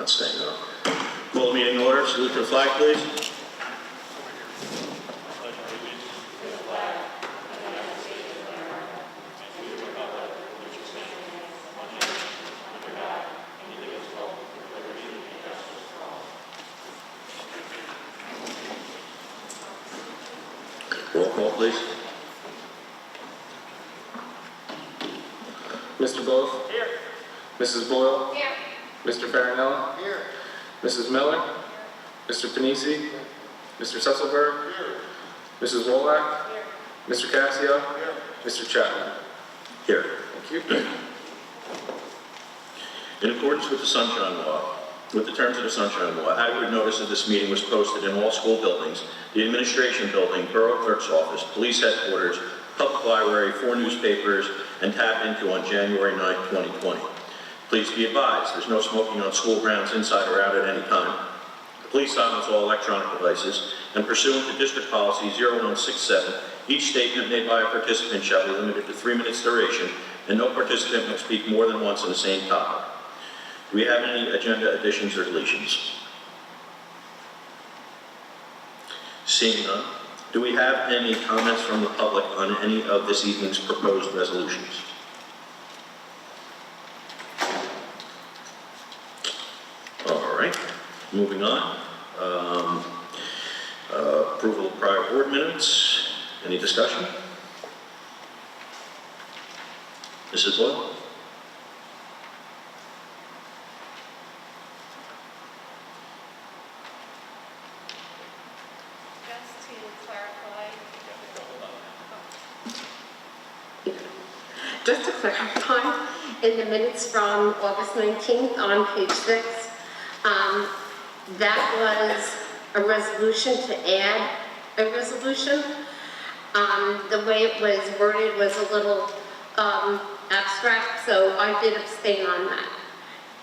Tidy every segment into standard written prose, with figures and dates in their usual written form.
not staying up. Call the meeting to order. Salute to the flag, please. Roll call, please. Mr. Booth? Here. Mrs. Boyle? Here. Mr. Farinella? Here. Mrs. Miller? Mr. Panisi? Mr. Susselberg? Here. Mrs. Wolak? Here. Mr. Cassio? Here. Mr. Chapman? Here. Thank you. In accordance with the Sunshine Law, with the terms of the Sunshine Law, adequate notice of this meeting was posted in all school buildings, the administration building, borough clerk's office, police headquarters, public library, 4 newspapers, and tapped into on January 9, 2020. Please be advised, there's no smoking on school grounds inside or out at any time. Please silence all electronic devices, and pursuant to District Policy 0167, each statement made by a participant shall be limited to 3 minutes duration, and no participant may speak more than once on the same topic. Do we have any agenda additions or deletions? Seeing none, do we have any comments from the public on any of this evening's proposed resolutions? All right, moving on. Approval of prior board minutes. Any discussion? Mrs. Boyle? Just to clarify. Just to clarify, in the minutes from August 19th on page 6, that was a resolution to add a resolution. The way it was worded was a little abstract, so I did abstain on that.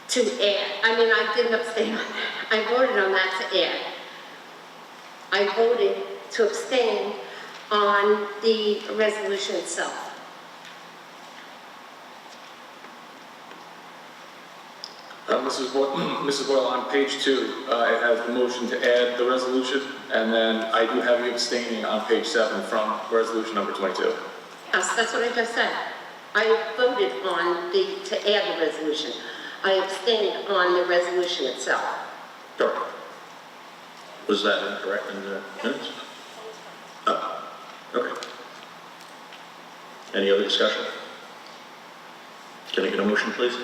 To add, I didn't abstain on that. I voted on that to add. I voted to abstain on the resolution itself. Mrs. Boyle, on page 2, it has the motion to add the resolution, and then I do have you abstaining on page 7 from resolution number 22. Yes, that's what I just said. I voted on to add the resolution. I abstained on the resolution itself. Sure. Was that incorrect in the minutes? Oh, okay. Any other discussion? Can I get a motion, please?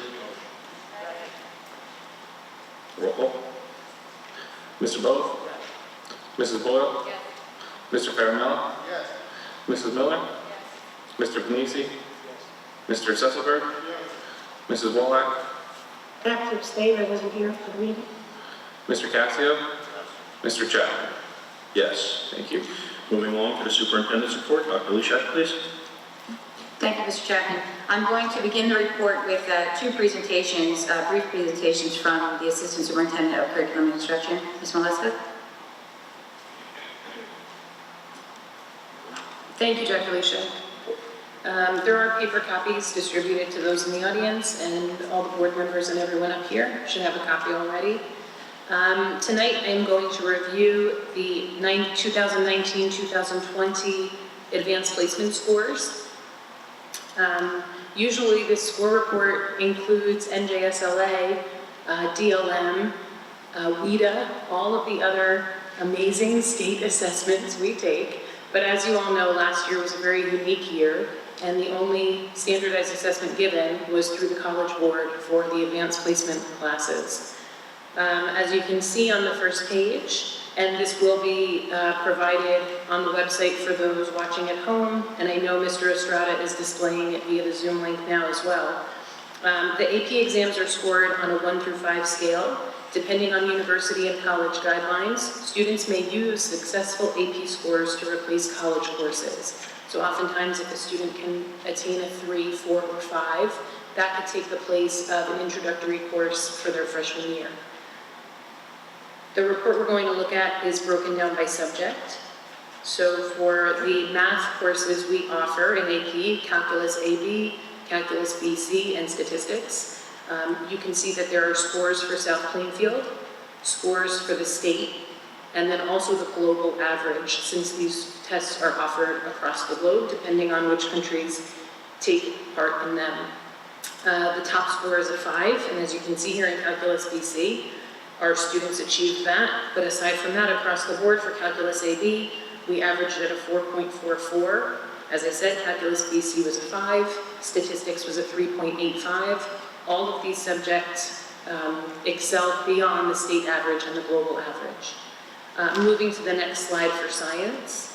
Roll call. Mr. Booth? Mrs. Boyle? Yes. Mr. Farinella? Yes. Mrs. Miller? Yes. Mr. Panisi? Mr. Susselberg? Mrs. Wolak? I have to abstain, I wasn't here for the meeting. Mr. Cassio? Mr. Chapman? Yes. Thank you. Moving along to the superintendent's report. Dr. Leshak, please. Thank you, Mr. Chapman. I'm going to begin the report with 2 presentations, brief presentations from the Assistant Superintendent of Curriculum and Instruction, Ms. Molesky. Thank you, Dr. Leisha. There are paper copies distributed to those in the audience, and all the board members and everyone up here should have a copy already. Tonight, I'm going to review the 2019-2020 advanced placement scores. Usually, this score report includes NJSLA, DLM, WIDA, all of the other amazing state assessments we take. But as you all know, last year was a very unique year, and the only standardized assessment given was through the College Board for the advanced placement classes. As you can see on the first page, and this will be provided on the website for those watching at home, and I know Mr. Estrada is displaying it via the Zoom link now as well. The AP exams are scored on a 1 through 5 scale. Depending on university and college guidelines, students may use successful AP scores to replace college courses. So oftentimes if a student can attain a 3, 4, or 5, that could take the place of an introductory course for their freshman year. The report we're going to look at is broken down by subject. So for the math courses we offer in AP, Calculus AB, Calculus BC, and Statistics, You can see that there are scores for South Plainfield, scores for the state, and then also the global average, since these tests are offered across the globe, depending on which countries take part in them. The top score is a 5, and as you can see here in Calculus BC, our students achieved that. But aside from that, across the board for Calculus AB, we averaged at a 4.44. As I said, Calculus BC was a 5, Statistics was a 3.85. All of these subjects excelled beyond the state average and the global average. Moving to the next slide for science.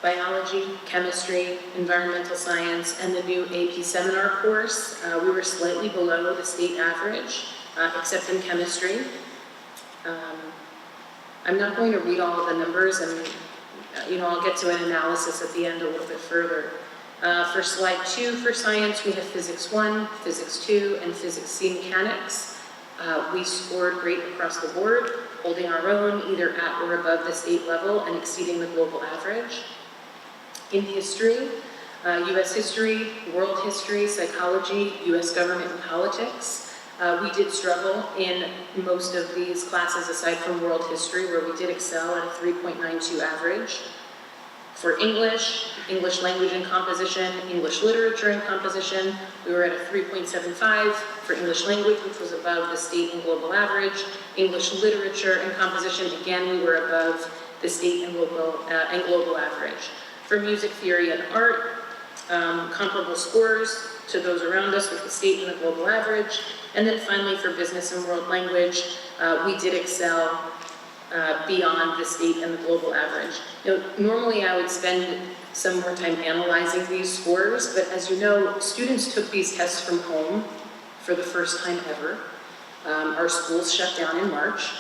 Biology, chemistry, environmental science, and the new AP seminar course, we were slightly below the state average, except in chemistry. I'm not going to read all of the numbers, and I'll get to an analysis at the end a little bit further. For slide 2 for science, we have Physics 1, Physics 2, and Physics C mechanics. We scored great across the board, holding our own either at or above the state level and exceeding the global average. In history, U.S. history, world history, psychology, U.S. government and politics, we did struggle in most of these classes aside from world history, where we did excel at a 3.92 average. For English, English language and composition, English literature and composition, we were at a 3.75 for English language, which was above the state and global average. English literature and composition, again, we were above the state and global average. For music theory and art, comparable scores to those around us with the state and the global average. And then finally, for business and world language, we did excel beyond the state and the global average. Normally I would spend some more time analyzing these scores, but as you know, students took these tests from home for the first time ever. Our schools shut down in March,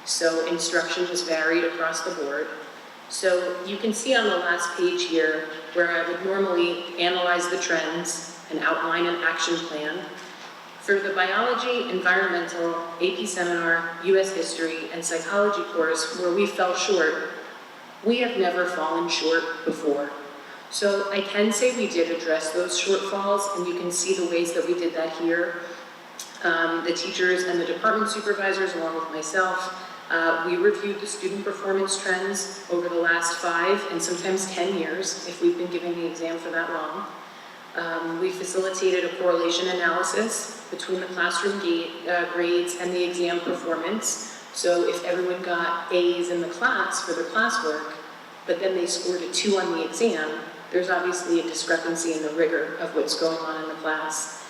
so instruction was varied across the board. So you can see on the last page here where I would normally analyze the trends and outline an action plan. For the biology, environmental, AP seminar, US history, and psychology course where we fell short, we have never fallen short before. So I can say we did address those shortfalls, and you can see the ways that we did that here. The teachers and the department supervisors, along with myself, we reviewed the student performance trends over the last 5 and sometimes 10 years, if we've been giving the exam for that long. We facilitated a correlation analysis between the classroom grades and the exam performance. So if everyone got A's in the class for their classwork, but then they scored a 2 on the exam, there's obviously a discrepancy in the rigor of what's going on in the class.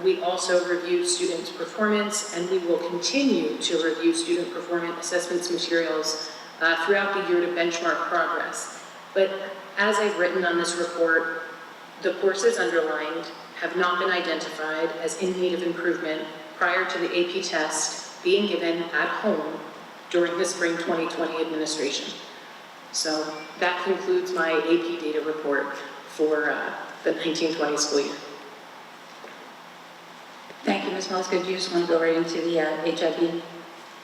We also reviewed students' performance, and we will continue to review student performance assessments materials throughout the year to benchmark progress. But as I've written on this report, the courses underlined have not been identified as in need of improvement prior to the AP test being given at home during the spring 2020 administration. So that concludes my AP data report for the 1920 school year. Thank you, Ms. Mosca. Do you just want to go right into the HIV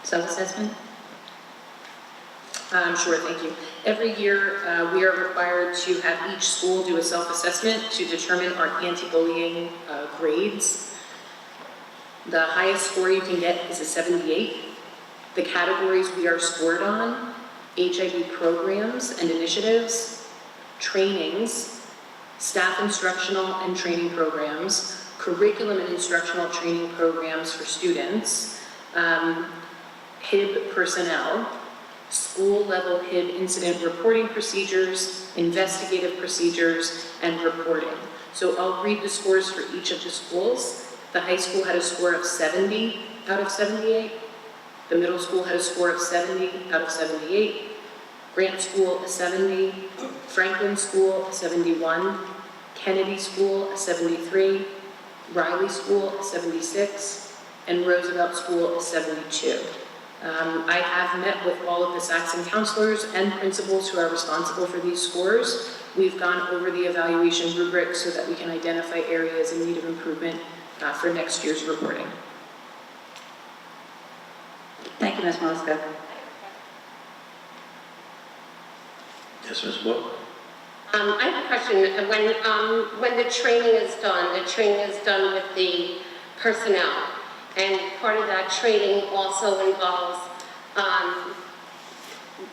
self-assessment? Sure, thank you. Every year, we are required to have each school do a self-assessment to determine our anti-bullying grades. The highest score you can get is a 78. The categories we are scored on: HIV programs and initiatives, trainings, staff instructional and training programs, curriculum and instructional training programs for students, HIB personnel, school-level HIB incident reporting procedures, investigative procedures, and reporting. So I'll read the scores for each of the schools. The high school had a score of 70 out of 78. The middle school had a score of 70 out of 78. Grant School, a 70. Franklin School, a 71. Kennedy School, a 73. Riley School, a 76. And Roosevelt School, a 72. I have met with all of the Saxon counselors and principals who are responsible for these scores. We've gone over the evaluation rubric so that we can identify areas in need of improvement for next year's reporting. Thank you, Ms. Mosca. Yes, Ms. Book? I have a question. When the training is done with the personnel. And part of that training also involves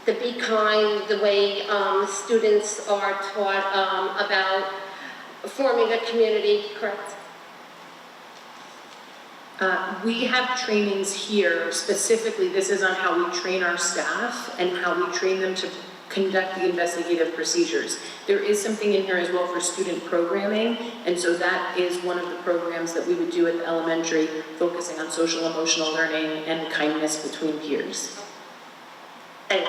the Be Kind, the way students are taught about forming a community, correct? We have trainings here, specifically, this is on how we train our staff and how we train them to conduct the investigative procedures. There is something in here as well for student programming, and so that is one of the programs that we would do at the elementary, focusing on social emotional learning and kindness between peers. And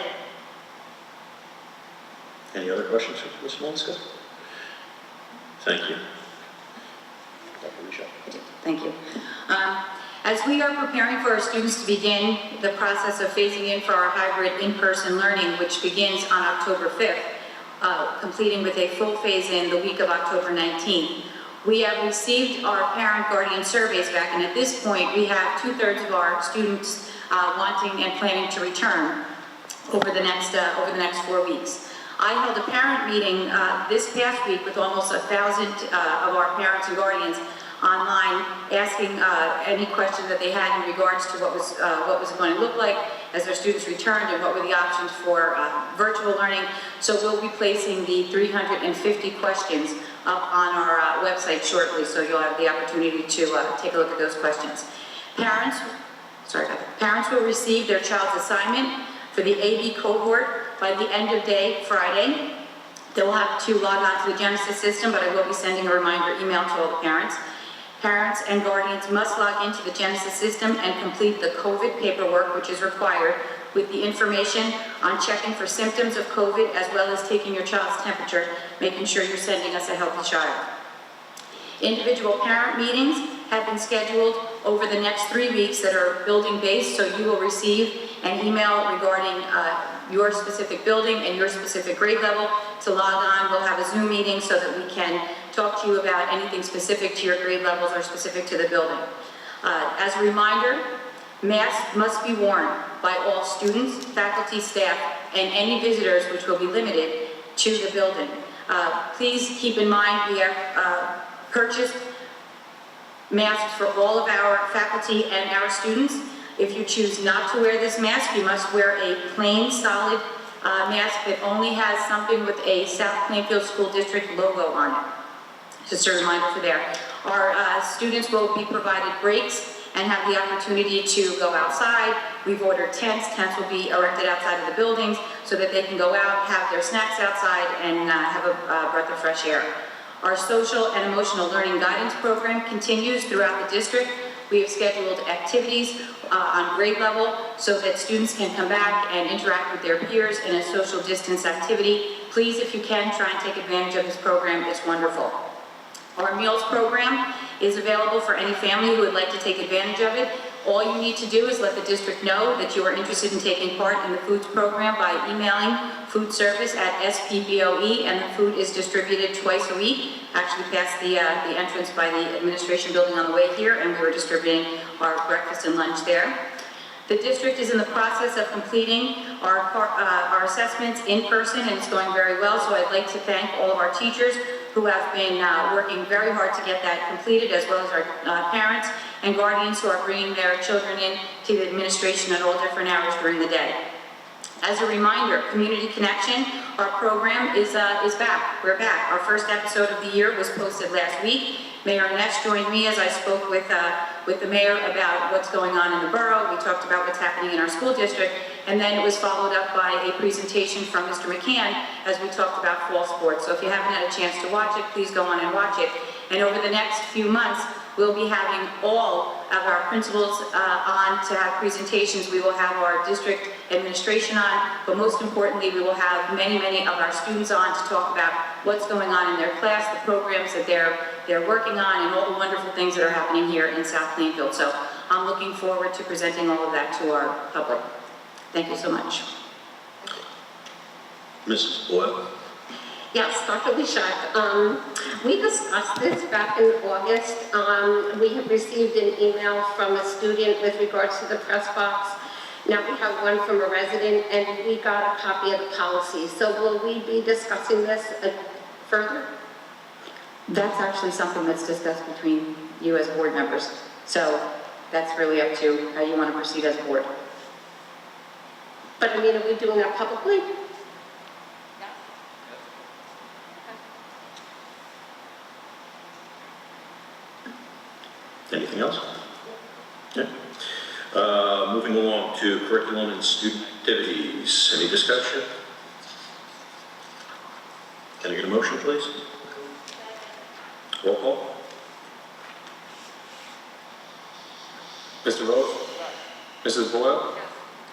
Any other questions for Ms. Maliska? Thank you. Dr. Michelle. Thank you. As we are preparing for our students to begin the process of phasing in for our hybrid in-person learning, which begins on October 5th, completing with a full phase-in the week of October 19th, we have received our parent-guardian surveys back, and at this point, we have 2/3 of our students wanting and planning to return over the next 4 weeks. I held a parent meeting this past week with almost 1,000 of our parents and guardians online, asking any questions that they had in regards to what was going to look like as their students returned and what were the options for virtual learning. So we'll be placing the 350 questions up on our website shortly, so you'll have the opportunity to take a look at those questions. Parents will receive their child's assignment for the AB cohort by the end of day Friday. They will have to log on to the Genesis system, but I will be sending a reminder email to all the parents. Parents and guardians must log into the Genesis system and complete the COVID paperwork, which is required, with the information on checking for symptoms of COVID, as well as taking your child's temperature, making sure you're sending us a healthy child. Individual parent meetings have been scheduled over the next 3 weeks that are building-based, so you will receive an email regarding your specific building and your specific grade level to log on. We'll have a Zoom meeting so that we can talk to you about anything specific to your grade levels or specific to the building. As a reminder, masks must be worn by all students, faculty, staff, and any visitors, which will be limited to the building. Please keep in mind we have purchased masks for all of our faculty and our students. If you choose not to wear this mask, you must wear a plain, solid mask that only has something with a South Plainfield School District logo on it. Just a reminder for there. Our students will be provided breaks and have the opportunity to go outside. We've ordered tents. Tents will be erected outside of the buildings so that they can go out, have their snacks outside, and have a breath of fresh air. Our social and emotional learning guidance program continues throughout the district. We have scheduled activities on grade level so that students can come back and interact with their peers in a social distance activity. Please, if you can, try and take advantage of this program. It's wonderful. Our meals program is available for any family who would like to take advantage of it. All you need to do is let the district know that you are interested in taking part in the foods program by emailing food service at SPBOE, and the food is distributed twice a week. Actually past the entrance by the administration building on the way here, and we were distributing our breakfast and lunch there. The district is in the process of completing our assessments in person, and it's going very well, so I'd like to thank all of our teachers who have been working very hard to get that completed, as well as our parents and guardians who are bringing their children in to the administration at all different hours during the day. As a reminder, Community Connection, our program is back. We're back. Our first episode of the year was posted last week. Mayor Ness joined me as I spoke with the mayor about what's going on in the borough. We talked about what's happening in our school district, and then it was followed up by a presentation from Mr. McCann as we talked about fall sports. So if you haven't had a chance to watch it, please go on and watch it. And over the next few months, we'll be having all of our principals on to have presentations. We will have our district administration on, but most importantly, we will have many, many of our students on to talk about what's going on in their class, the programs that they're working on, and all the wonderful things that are happening here in South Plainfield. So I'm looking forward to presenting all of that to our public. Thank you so much. Mrs. Boyle? Yes, Dr. Leshak, we discussed this back in August. We have received an email from a student with regards to the press box. Now we have one from a resident, and we got a copy of the policy. So will we be discussing this further? That's actually something that's discussed between you as board members. So that's really up to how you want to proceed as a board. But I mean, are we doing that publicly? Anything else? Yeah. Moving along to curriculum and student activities. Any discussion? Can I get a motion, please? Roll call. Mr. Rose? Mrs. Boyle?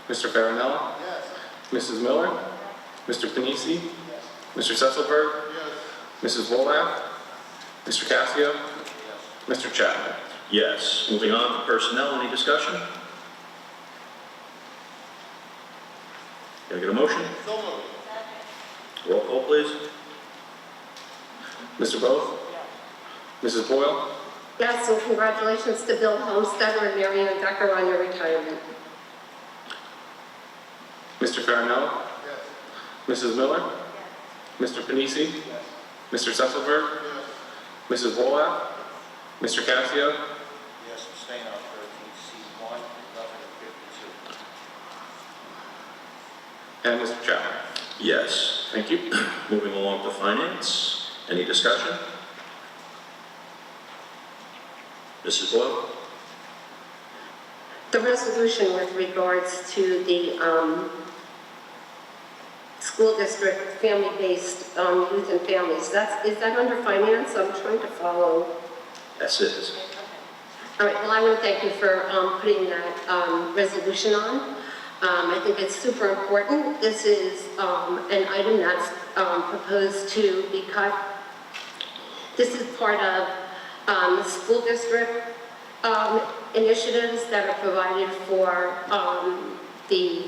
Mr. Farinella? Mrs. Miller? Mr. Panisi? Mr. Sesselberg? Mrs. Wolak? Mr. Cassio? Mr. Chapman? Yes. Moving on to personnel. Any discussion? Can I get a motion? Roll call, please. Mr. Both? Mrs. Boyle? Yes, and congratulations to Bill Homesteader and Mary Ann Decker on your retirement. Mr. Farinella? Mrs. Miller? Mr. Panisi? Mr. Sesselberg? Mrs. Wolak? Mr. Cassio? Yes, abstain on 13C1, 11, and 52. And Mr. Chapman? Yes. Thank you. Moving along to finance. Any discussion? Mrs. Boyle? The resolution with regards to the school district family-based youth and families, is that under finance? I'm trying to follow. Yes, it is. All right, well, I want to thank you for putting that resolution on. I think it's super important. This is an item that's proposed to be cut. This is part of the school district initiatives that are provided for the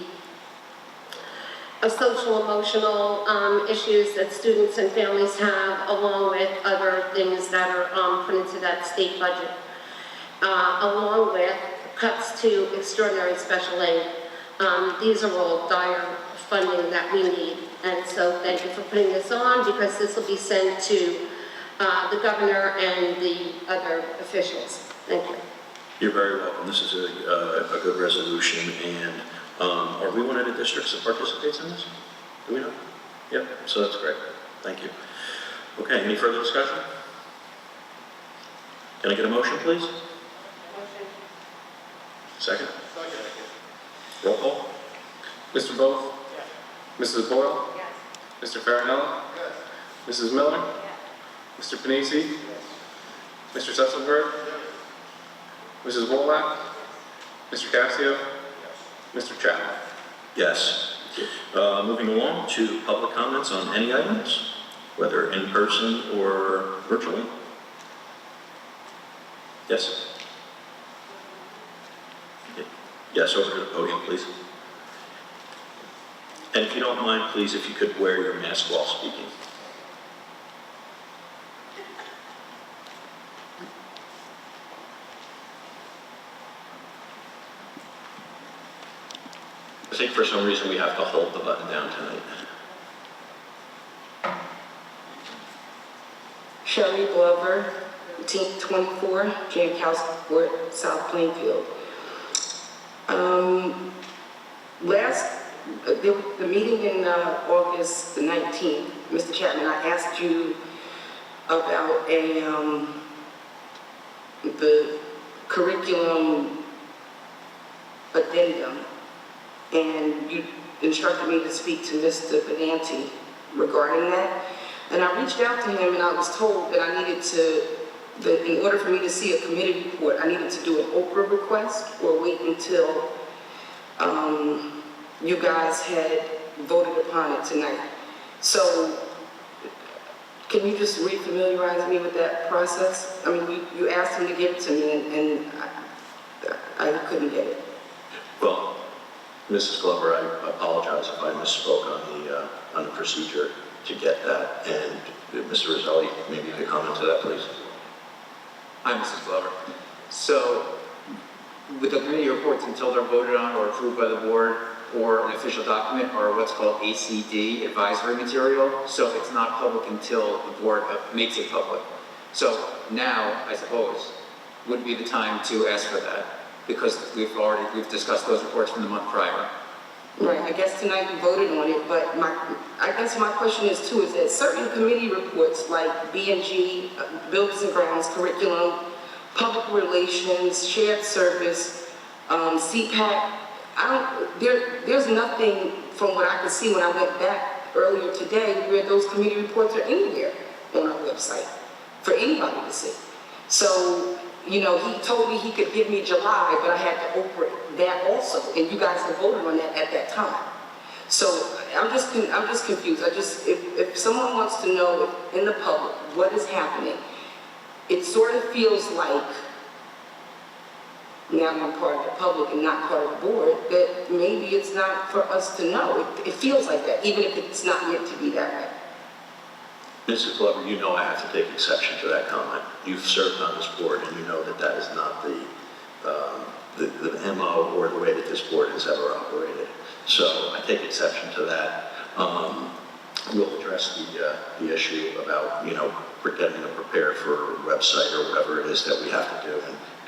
social emotional issues that students and families have, along with other things that are put into that state budget, along with cuts to extraordinary special aid. These are all dire funding that we need, and so thank you for putting this on, because this will be sent to the governor and the other officials. Thank you. You're very welcome. This is a good resolution, and are we one of the districts that participates in this? Do we know? Yep, so that's great. Thank you. Okay, any further discussion? Can I get a motion, please? Motion. Second? Roll call? Mr. Both? Mrs. Boyle? Yes. Mr. Farinella? Mrs. Miller? Mr. Panisi? Mr. Sesselberg? Mrs. Wolak? Mr. Cassio? Mr. Chapman? Yes. Moving along to public comments on any items, whether in person or virtually. Yes? Yes, over to the podium, please. And if you don't mind, please, if you could wear your mask while speaking. I think for some reason we have to hold the button down tonight. Shelley Glover, Team 24, James House Court, South Plainfield. The meeting in August the 19th, Mr. Chapman, I asked you about the curriculum addendum, and you instructed me to speak to Mr. Benanti regarding that. And I reached out to him, and I was told that I needed to, in order for me to see a committee report, I needed to do an Oprah request or wait until you guys had voted upon it tonight. So, can you just re-familiarize me with that process? I mean, you asked him to give it to me, and I couldn't get it. Well, Mrs. Glover, I apologize if I misspoke on the procedure to get that. And Mr. Roselli, maybe you could comment to that, please. Hi, Mrs. Glover. So, with the committee reports, until they're voted on or approved by the board, or an official document, or what's called ACD, advisory material, so it's not public until the board makes it public. So now, I suppose, would be the time to ask for that, because we've discussed those reports from the month prior. Right, I guess tonight we voted on it, but I guess my question is too, is that certain committee reports like B&G, Buildings and Grounds, Curriculum, Public Relations, Shared Service, CPAC, there's nothing from what I could see when I went back earlier today where those committee reports are anywhere on our website for anybody to see. So, you know, he told me he could give me July, but I had to open that also, and you guys had voted on that at that time. So I'm just confused. If someone wants to know in the public what is happening, it sort of feels like, now I'm part of the public and not part of the board, that maybe it's not for us to know. It feels like that, even if it's not meant to be that way. Mrs. Glover, you know I have to take exception to that comment. You've served on this board, and you know that that is not the MO or the way that this board has ever operated. So I take exception to that. We'll address the issue about, you know, getting them prepared for a website or whatever it is that we have to do,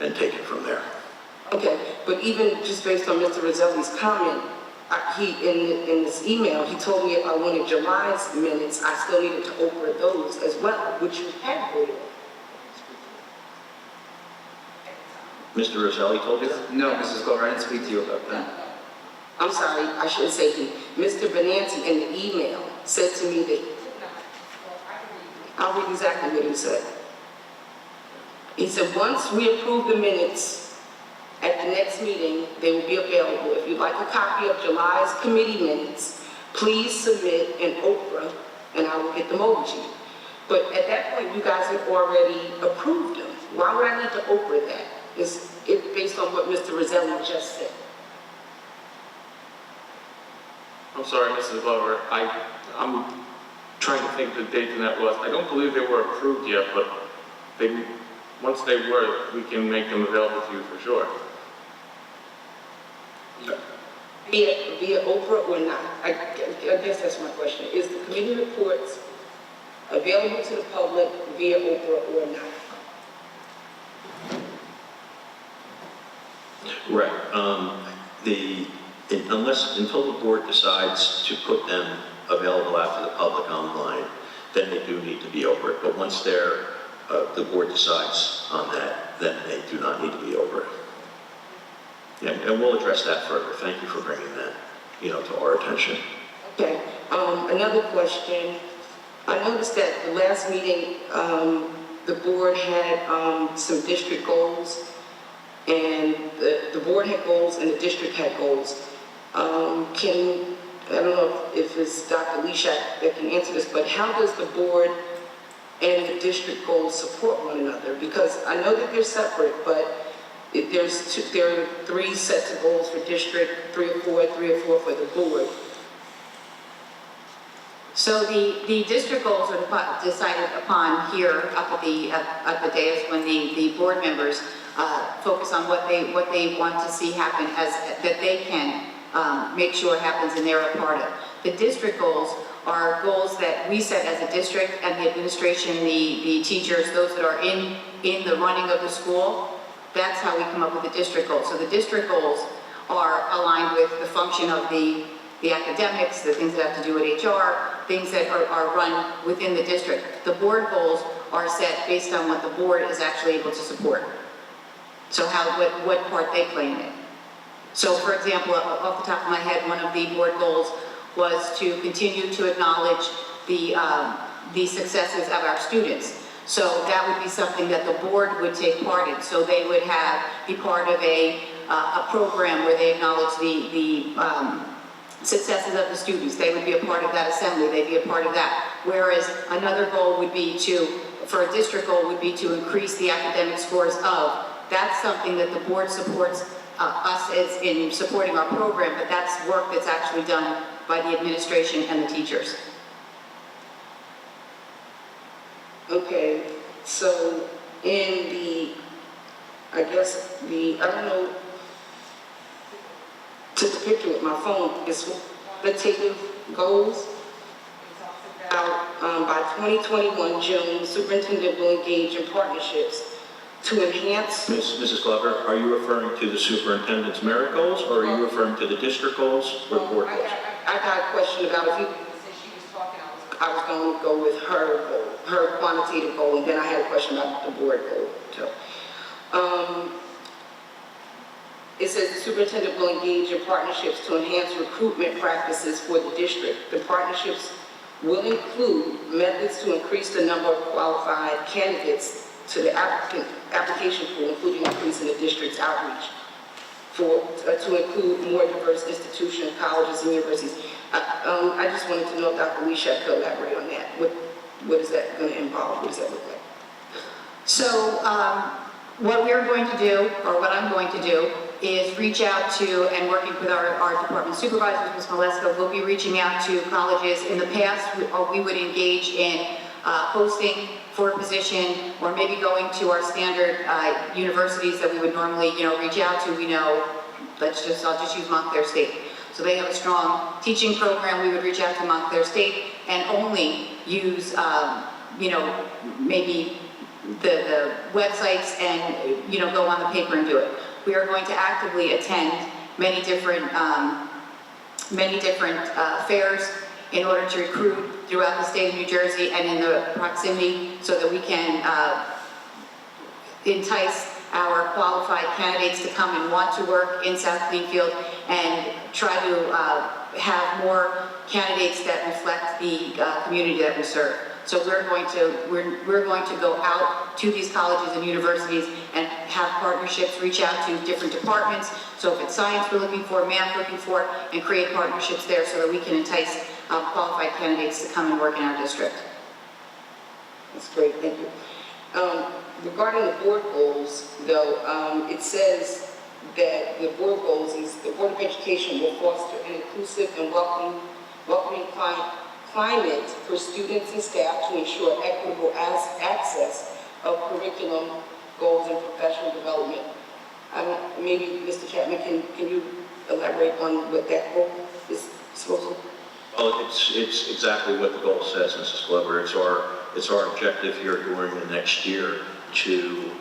and take it from there. Okay, but even just based on Mr. Roselli's comment, in this email, he told me if I wanted July's minutes, I still needed to open those as well, which you had voted on. Mr. Roselli told you that? No, Mrs. Glover, I didn't speak to you about that. I'm sorry, I shouldn't say he. Mr. Benanti in the email said to me that, I'll read exactly what he said. He said, once we approve the minutes at the next meeting, they will be available. If you'd like a copy of July's committee minutes, please submit an Oprah, and I will get them over to you. But at that point, you guys had already approved them. Why would I need to Oprah that? Is it based on what Mr. Roselli just said? I'm sorry, Mrs. Glover, I'm trying to think the date when that was. I don't believe they were approved yet, but once they were, we can make them available to you for sure. Via Oprah or not? I guess that's my question. Is the committee reports available to the public via Oprah or not? Right. Until the board decides to put them available out to the public online, then they do need to be over it. But once the board decides on that, then they do not need to be over it. Yeah, and we'll address that further. Thank you for bringing that, you know, to our attention. Okay. Another question. I noticed that the last meeting, the board had some district goals, and the board had goals and the district had goals. I don't know if it's Dr. Leshak that can answer this, but how does the board and the district goals support one another? Because I know that they're separate, but there are 3 sets of goals for district, 3 or 4 for the board. So the district goals are decided upon here up at the dais when the board members focus on what they want to see happen that they can make sure happens and they're a part of. The district goals are goals that we set as a district, and the administration, the teachers, those that are in the running of the school. That's how we come up with the district goals. So the district goals are aligned with the function of the academics, the things that have to do with HR, things that are run within the district. The board goals are set based on what the board is actually able to support. So what part they play in it. So for example, off the top of my head, one of the board goals was to continue to acknowledge the successes of our students. So that would be something that the board would take part in. So they would be part of a program where they acknowledge the successes of the students. They would be a part of that assembly. They'd be a part of that. Whereas another goal would be for a district goal would be to increase the academic scores of. That's something that the board supports us as in supporting our program, but that's work that's actually done by the administration and the teachers. Okay, so in I don't know, took a picture with my phone, it's quantitative goals. By 2021 June, the superintendent will engage in partnerships to enhance. Mrs. Glover, are you referring to the superintendent's merit goals, or are you referring to the district goals or board goals? I got a question about if you, since she was talking, I was going to go with her goal, her quantitative goal, and then I had a question about the board goal too. It says the superintendent will engage in partnerships to enhance recruitment practices for the district. The partnerships will include methods to increase the number of qualified candidates to the application pool, including increasing the district's outreach to include more diverse institutions, colleges, and universities. I just wanted to know if Dr. Leisha could elaborate on that. What is that going to involve? What does that look like? So what we're going to do, or what I'm going to do, is reach out to, and working with our department supervisors, Ms. Maleska, we'll be reaching out to colleges. In the past, we would engage in posting for a position, or maybe going to our standard universities that we would normally, reach out to. We know, I'll just use Montclair State. So they have a strong teaching program. We would reach out to Montclair State and only use, maybe the websites and, go on the paper and do it. We are going to actively attend many different fairs in order to recruit throughout the state of New Jersey and in the proximity, so that we can entice our qualified candidates to come and want to work in South Plainfield, and try to have more candidates that reflect the community that we serve. So we're going to go out to these colleges and universities and have partnerships, reach out to different departments. So if it's science we're looking for, math looking for, and create partnerships there so that we can entice qualified candidates to come and work in our district. That's great, thank you. Regarding the board goals, though, it says that the board goals is the Board of Education will foster an inclusive and welcoming climate for students and staff to ensure equitable access of curriculum, goals, and professional development. Maybe Mr. Chapman, can you elaborate on what that goal is supposed to? Well, it's exactly what the goal says, Mrs. Glover. It's our objective here during the next year to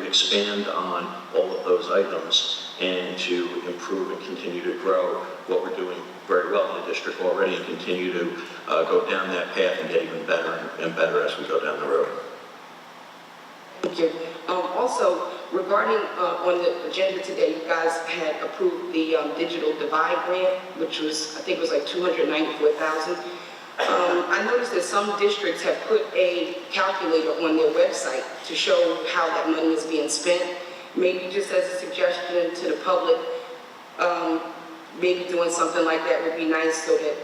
expand on all of those items and to improve and continue to grow what we're doing very well in the district already, and continue to go down that path and get even better and better as we go down the road. Thank you. Also, regarding on the agenda today, you guys had approved the Digital Divide Grant, which was, I think it was like $294,000. I noticed that some districts have put a calculator on their website to show how that money is being spent. Maybe just as a suggestion to the public, maybe doing something like that would be nice, so that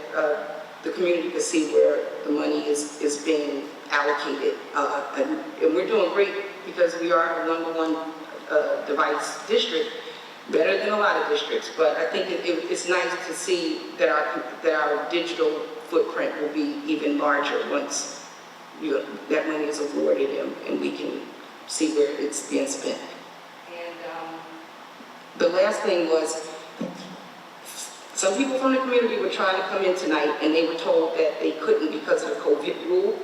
the community can see where the money is being allocated. And we're doing great because we are a #1 device district, better than a lot of districts. But I think it's nice to see that our digital footprint will be even larger once that money is awarded, and we can see where it's being spent. And the last thing was, some people from the community were trying to come in tonight, and they were told that they couldn't because of the COVID rule.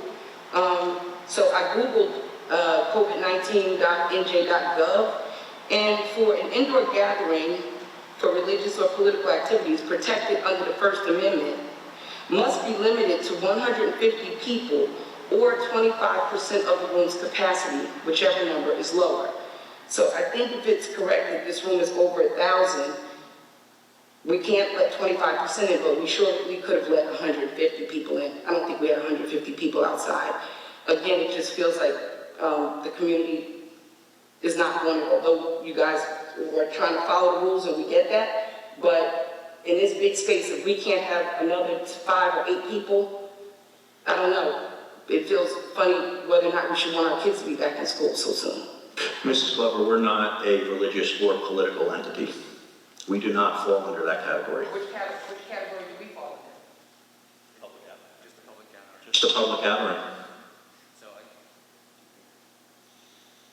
So I Googled covid19.nj.gov, and for an indoor gathering for religious or political activities protected under the First Amendment must be limited to 150 people or 25% of the room's capacity, whichever number is lower. So I think if it's correct that this room is over 1,000, we can't let 25% in, but we could have let 150 people in. I don't think we had 150 people outside. Again, it just feels like the community is not going to, although you guys were trying to follow the rules and we get that, but in this big space, if we can't have another 5 or 8 people, I don't know. It feels funny whether or not we should want our kids to be back in school so soon. Mrs. Glover, we're not a religious or political entity. We do not fall under that category. Which category do we fall in? Just a public gathering.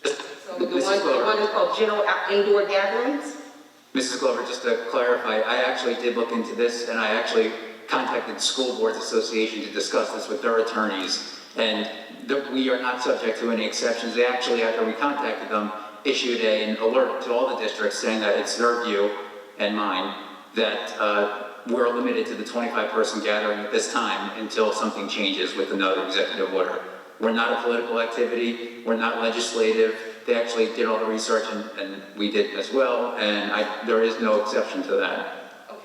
So the one is called general indoor gatherings? Mrs. Glover, just to clarify, I actually did look into this, and I actually contacted the School Boards Association to discuss this with their attorneys, and we are not subject to any exceptions. They actually, after we contacted them, issued an alert to all the districts saying that it's their view and mine that we're limited to the 25-person gathering at this time until something changes with another executive order. We're not a political activity, we're not legislative. They actually did all the research and we did as well, and there is no exception to that.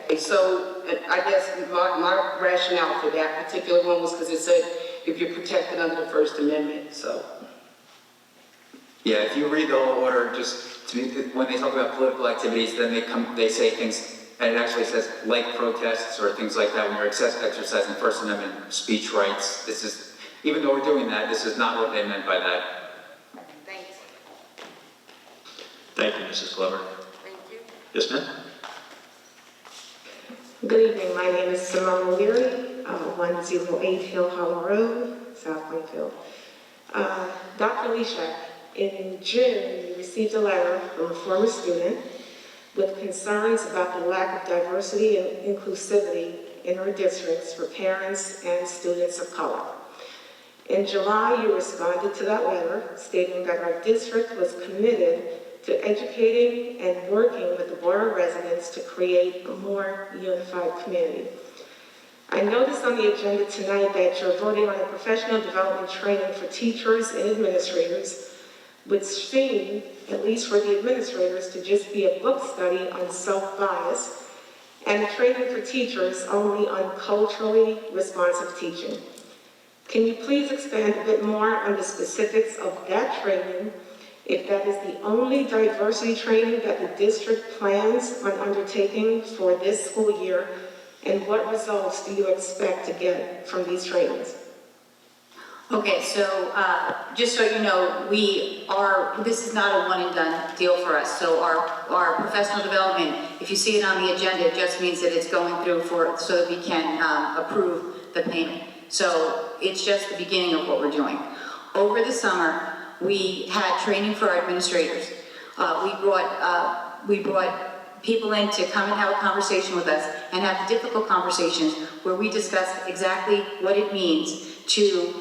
Okay, so I guess my rationale for that particular one was because it said if you're protected under the First Amendment, so. Yeah, if you read the whole order, when they talk about political activities, then they say things, and it actually says like protests or things like that when you're exercising First Amendment speech rights. This is, even though we're doing that, this is not what they meant by that. Thanks. Thank you, Mrs. Glover. Thank you. Yes, ma'am? Good evening, my name is Simone O'Leary, 108 Hill Hollow Road, South Plainfield. Dr. Leshak, in June, we received a letter from a former student with concerns about the lack of diversity and inclusivity in our districts for parents and students of color. In July, you responded to that letter stating that our district was committed to educating and working with the borough residents to create a more unified community. I noticed on the agenda tonight that you're voting on a professional development training for teachers and administrators, which seem, at least for the administrators, to just be a book study on self-bias, and a training for teachers only on culturally responsive teaching. Can you please expand a bit more on the specifics of that training, if that is the only diversity training that the district plans on undertaking for this school year, and what results do you expect to get from these trainings? Okay, so just so you know, this is not a one and done deal for us. So our professional development, if you see it on the agenda, it just means that it's going through so that we can approve the payment. So it's just the beginning of what we're doing. Over the summer, we had training for our administrators. We brought people in to come and have a conversation with us and have difficult conversations where we discuss exactly what it means to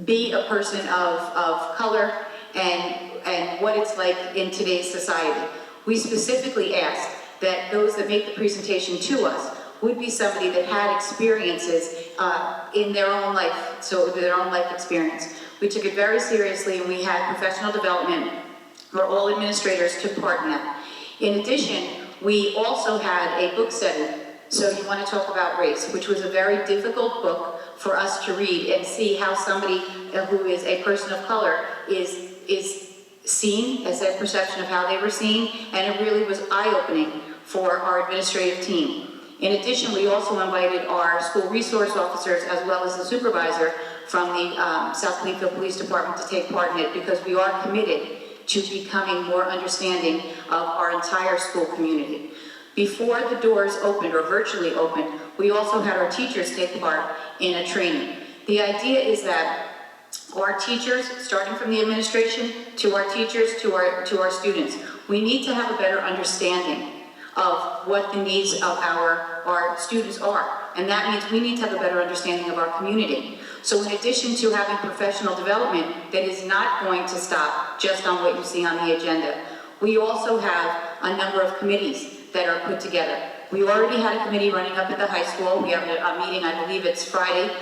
be a person of color and what it's like in today's society. We specifically asked that those that make the presentation to us would be somebody that had experiences in their own life, so their own life experience. We took it very seriously, and we had professional development where all administrators took part in that. In addition, we also had a book study, So You Want to Talk About Race, which was a very difficult book for us to read and see how somebody who is a person of color is seen, as their perception of how they were seen, and it really was eye-opening for our administrative team. In addition, we also invited our school resource officers as well as the supervisor from the South Plainfield Police Department to take part in it, because we are committed to becoming more understanding of our entire school community. Before the doors opened, or virtually opened, we also had our teachers take part in a training. The idea is that our teachers, starting from the administration, to our teachers, to our students, we need to have a better understanding of what the needs of our students are. And that means we need to have a better understanding of our community. So in addition to having professional development that is not going to stop just on what you see on the agenda, we also have a number of committees that are put together. We already had a committee running up at the high school. We have a meeting, I believe it's Friday,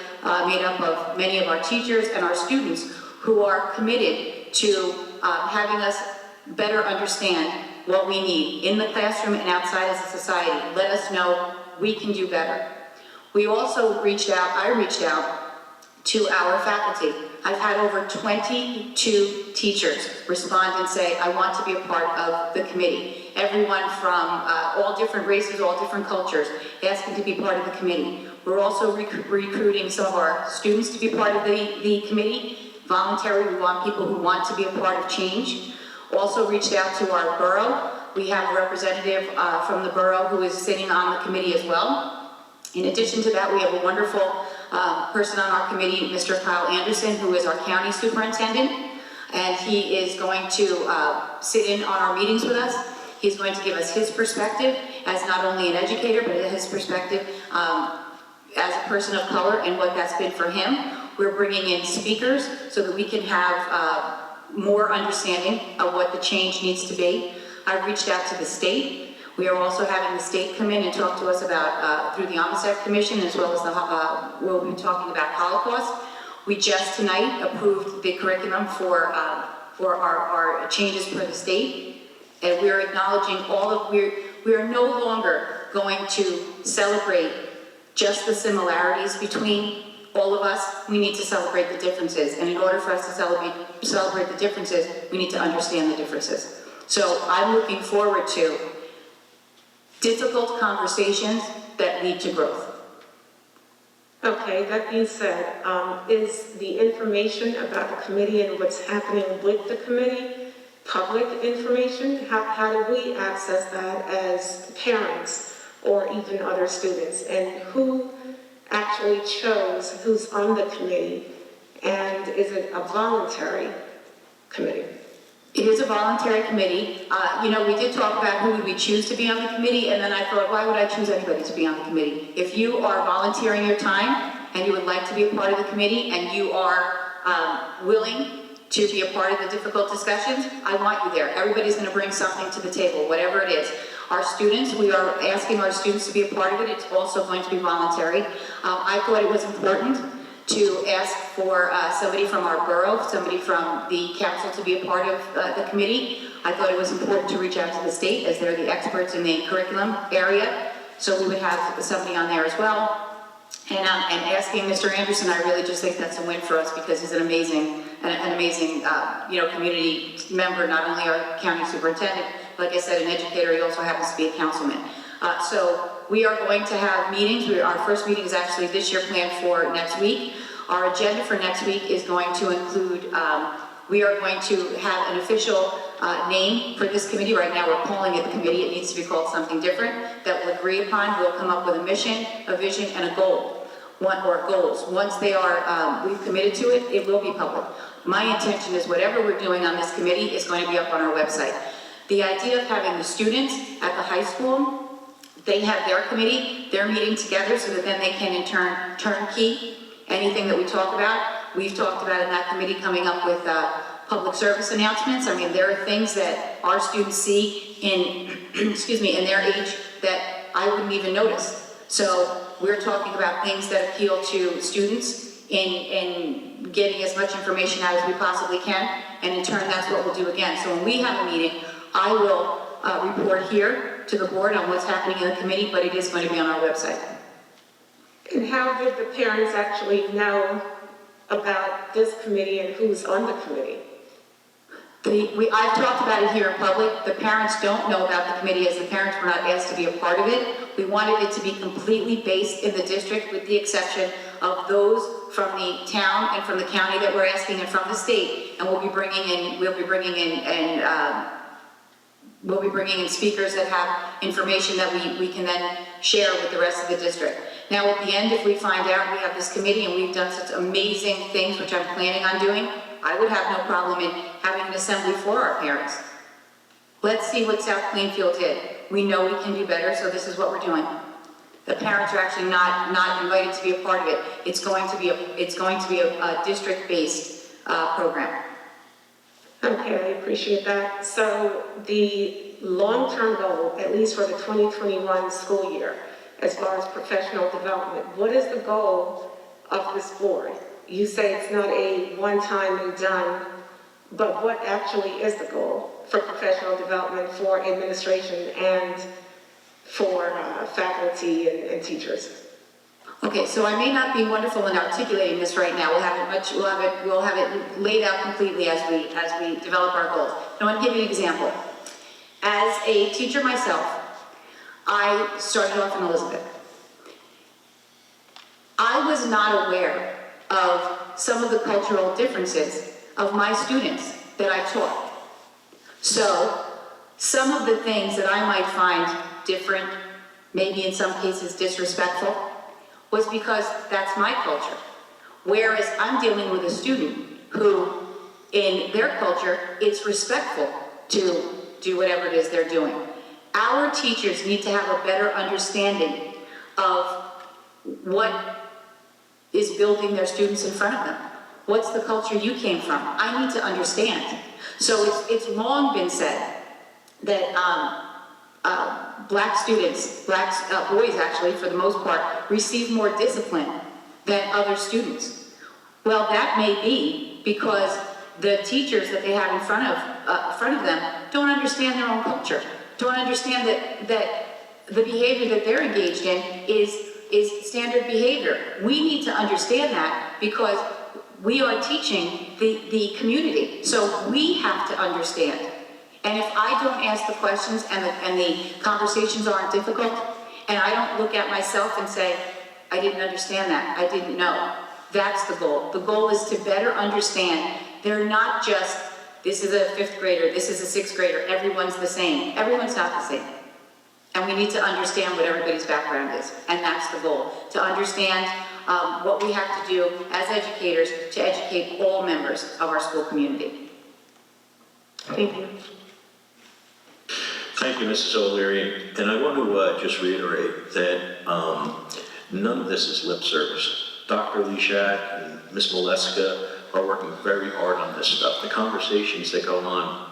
made up of many of our teachers and our students who are committed to having us better understand what we need in the classroom and outside as a society. Let us know we can do better. We also I reached out to our faculty. I've had over 22 teachers respond and say, I want to be a part of the committee. Everyone from all different races, all different cultures, asking to be part of the committee. We're also recruiting some of our students to be part of the committee. Voluntary, we want people who want to be a part of change. Also reached out to our borough. We have a representative from the borough who is sitting on the committee as well. In addition to that, we have a wonderful person on our committee, Mr. Kyle Anderson, who is our county superintendent, and he is going to sit in on our meetings with us. He's going to give us his perspective, as not only an educator, but his perspective as a person of color and what that's been for him. We're bringing in speakers so that we can have more understanding of what the change needs to be. I've reached out to the state. We are also having the state come in and talk to us about, through the OMSEC Commission, as well as we'll be talking about Holocaust. We just tonight approved the curriculum for our changes for the state, and we're acknowledging we are no longer going to celebrate just the similarities between all of us. We need to celebrate the differences, and in order for us to celebrate the differences, we need to understand the differences. So I'm looking forward to difficult conversations that lead to growth. Okay, that being said, is the information about the committee and what's happening with the committee public information? How do we access that as parents or even other students? And who actually chose who's on the committee? And is it a voluntary committee? It is a voluntary committee. We did talk about who would we choose to be on the committee, and then I thought, why would I choose anybody to be on the committee? If you are volunteering your time and you would like to be a part of the committee and you are willing to be a part of the difficult discussions, I want you there. Everybody's going to bring something to the table, whatever it is. Our students, we are asking our students to be a part of it. It's also going to be voluntary. I thought it was important to ask for somebody from our borough, somebody from the council to be a part of the committee. I thought it was important to reach out to the state, as they're the experts in the curriculum area, so we would have somebody on there as well. And asking Mr. Anderson, I really just think that's a win for us, because he's an amazing community member, not only our county superintendent, like I said, an educator, he also happens to be a councilman. So we are going to have meetings. Our first meeting is actually this year planned for next week. Our agenda for next week is going to include, we are going to have an official name for this committee. Right now we're calling it the committee. It needs to be called something different that we'll agree upon. We'll come up with a mission, a vision, and a goal. Goals. Once they are, we've committed to it, it will be public. My intention is whatever we're doing on this committee is going to be up on our website. The idea of having the students at the high school, they have their committee, they're meeting together so that then they can in turn turnkey anything that we talk about. We've talked about in that committee coming up with public service announcements. I mean, there are things that our students see in, in their age that I wouldn't even notice. So we're talking about things that appeal to students in getting as much information out as we possibly can, and in turn that's what we'll do again. So when we have a meeting, I will report here to the board on what's happening in the committee, but it is going to be on our website. And how did the parents actually know about this committee and who's on the committee? I've talked about it here in public. The parents don't know about the committee, as the parents were not asked to be a part of it. We wanted it to be completely based in the district, with the exception of those from the town and from the county that we're asking, and from the state. And we'll be bringing in speakers that have information that we can then share with the rest of the district. Now at the end, if we find out we have this committee and we've done such amazing things, which I'm planning on doing, I would have no problem in having an assembly for our parents. Let's see what South Plainfield did. We know we can do better, so this is what we're doing. The parents are actually not invited to be a part of it. It's going to be a district-based program. Okay, I appreciate that. So the long-term goal, at least for the 2021 school year, as far as professional development, what is the goal of this board? You say it's not a one-time and done, but what actually is the goal for professional development for administration and for faculty and teachers? Okay, so I may not be wonderful in articulating this right now. We'll have it laid out completely as we develop our goals. I want to give you an example. As a teacher myself, I started off in Elizabeth. I was not aware of some of the cultural differences of my students that I taught. So some of the things that I might find different, maybe in some cases disrespectful, was because that's my culture. Whereas I'm dealing with a student who, in their culture, it's respectful to do whatever it is they're doing. Our teachers need to have a better understanding of what is building their students in front of them. What's the culture you came from? I need to understand. So it's long been said that black students, boys actually for the most part, receive more discipline than other students. Well, that may be because the teachers that they have in front of them don't understand their own culture, don't understand that the behavior that they're engaged in is standard behavior. We need to understand that because we are teaching the community. So we have to understand. And if I don't ask the questions and the conversations aren't difficult, and I don't look at myself and say, I didn't understand that, I didn't know. That's the goal. The goal is to better understand. They're not just, this is a 5th grader, this is a 6th grader, everyone's the same. Everyone's not the same. And we need to understand what everybody's background is. And that's the goal, to understand what we have to do as educators to educate all members of our school community. Thank you. Thank you, Mrs. O'Leary. And I want to just reiterate that none of this is lip service. Dr. Leshak and Ms. Moleska are working very hard on this stuff. The conversations that go on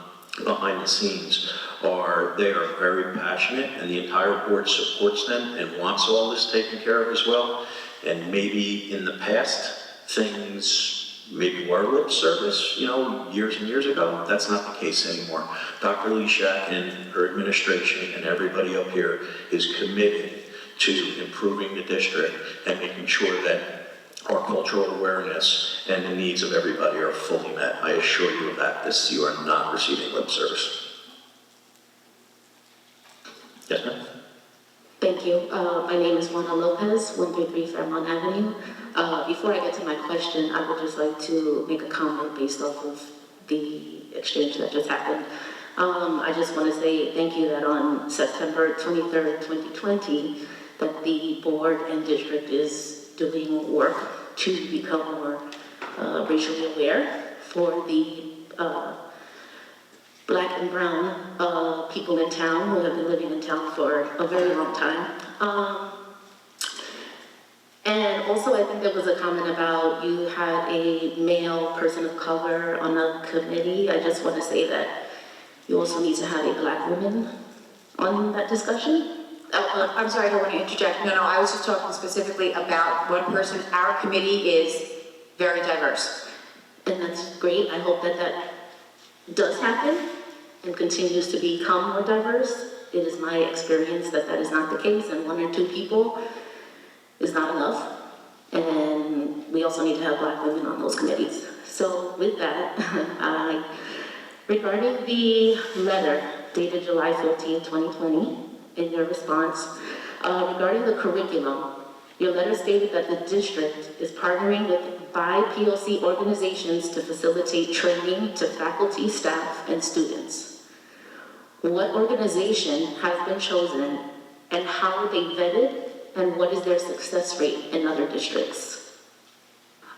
behind the scenes they are very passionate, and the entire board supports them and wants all this taken care of as well. And maybe in the past, things maybe were lip service, years and years ago. That's not the case anymore. Dr. Leshak and her administration and everybody up here is committed to improving the district and making sure that our cultural awareness and the needs of everybody are fully met. I assure you of that. You are not receiving lip service. Yes, ma'am? Thank you. My name is Juana Lopez, 133 Fairmont Avenue. Before I get to my question, I would just like to make a comment based off of the exchange that just happened. I just want to say thank you that on September 23rd, 2020, that the board and district is doing work to become more racially aware for the Black and brown people in town who have been living in town for a very long time. And also I think there was a comment about you had a male person of color on the committee. I just want to say that you also need to have a Black woman on that discussion. I'm sorry, I don't want to interject. No, I was just talking specifically about one person. Our committee is very diverse. And that's great. I hope that that does happen and continues to become more diverse. It is my experience that that is not the case, and 1 or 2 people is not enough. And we also need to have Black women on those committees. So with that, regarding the letter dated July 14, 2020, in your response, regarding the curriculum, your letter stated that the district is partnering with BIPOC organizations to facilitate training to faculty, staff, and students. What organization has been chosen, and how are they vetted, and what is their success rate in other districts?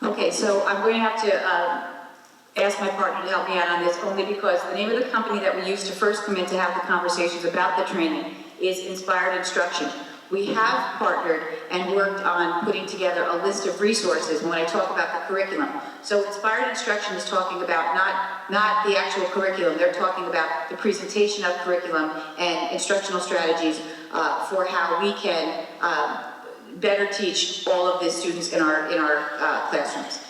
Okay, so I'm going to have to ask my partner to help me out on this, only because the name of the company that we used to first come in to have the conversations about the training is Inspired Instruction. We have partnered and worked on putting together a list of resources when I talk about the curriculum. So Inspired Instruction is talking about not the actual curriculum, they're talking about the presentation of curriculum and instructional strategies for how we can better teach all of the students in our classrooms.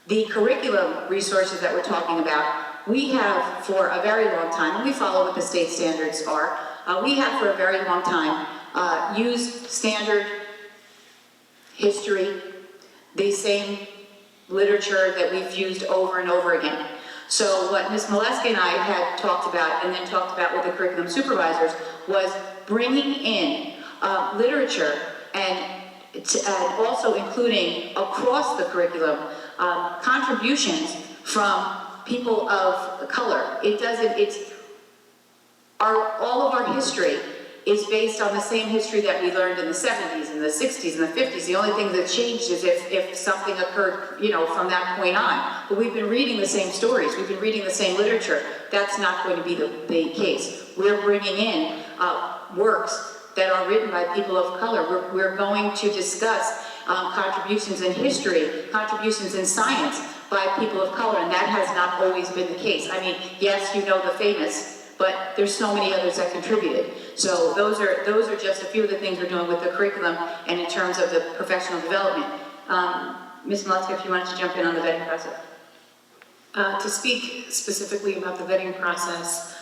The curriculum resources that we're talking about, we have for a very long time, and we follow what the state standards are, we have for a very long time used standard history, the same literature that we've used over and over again. So what Ms. Moleska and I had talked about, and then talked about with the curriculum supervisors, was bringing in literature and also including across the curriculum contributions from people of color. All of our history is based on the same history that we learned in the 70s and the 60s and the 50s. The only thing that changed is if something occurred, from that point on. But we've been reading the same stories. We've been reading the same literature. That's not going to be the case. We're bringing in works that are written by people of color. We're going to discuss contributions in history, contributions in science by people of color, and that has not always been the case. I mean, yes, you know the famous, but there's so many others that contributed. So those are just a few of the things we're doing with the curriculum and in terms of the professional development. Ms. Maletzka, if you wanted to jump in on the vetting process. To speak specifically about the vetting process,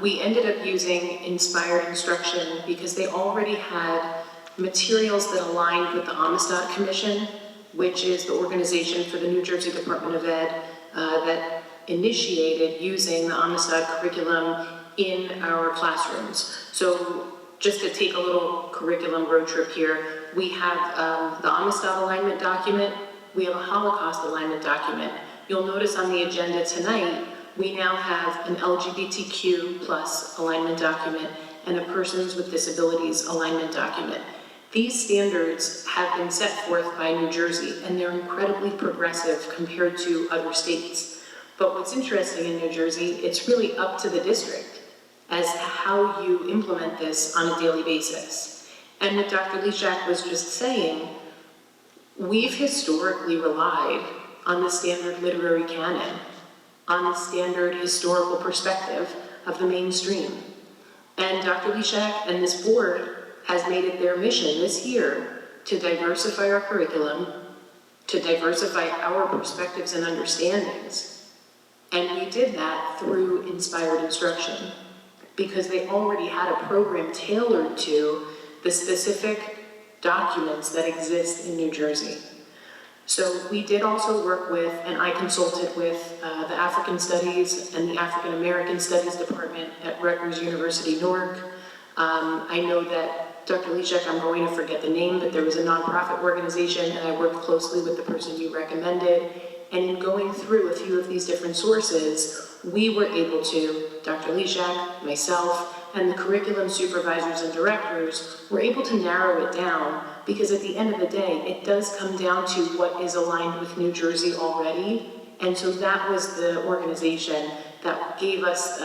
we ended up using Inspired Instruction because they already had materials that aligned with the Amistad Commission, which is the organization for the New Jersey Department of Ed that initiated using the Amistad curriculum in our classrooms. So just to take a little curriculum road trip here, we have the Amistad alignment document, we have a Holocaust alignment document. You'll notice on the agenda tonight, we now have an LGBTQ plus alignment document and a persons with disabilities alignment document. These standards have been set forth by New Jersey, and they're incredibly progressive compared to other states. But what's interesting in New Jersey, it's really up to the district as to how you implement this on a daily basis. And what Dr. Leshak was just saying, we've historically relied on the standard literary canon, on the standard historical perspective of the mainstream. And Dr. Leshak and this board has made it their mission this year to diversify our curriculum, to diversify our perspectives and understandings. And we did that through Inspired Instruction because they already had a program tailored to the specific documents that exist in New Jersey. So we did also work with, and I consulted with the African Studies and the African American Studies Department at Rutgers University, Newark. I know that Dr. Leshak, I'm going to forget the name, but there was a nonprofit organization and I worked closely with the person you recommended. And in going through a few of these different sources, we were able to, Dr. Leshak, myself, and the curriculum supervisors and directors were able to narrow it down because at the end of the day, it does come down to what is aligned with New Jersey already. And so that was the organization that gave us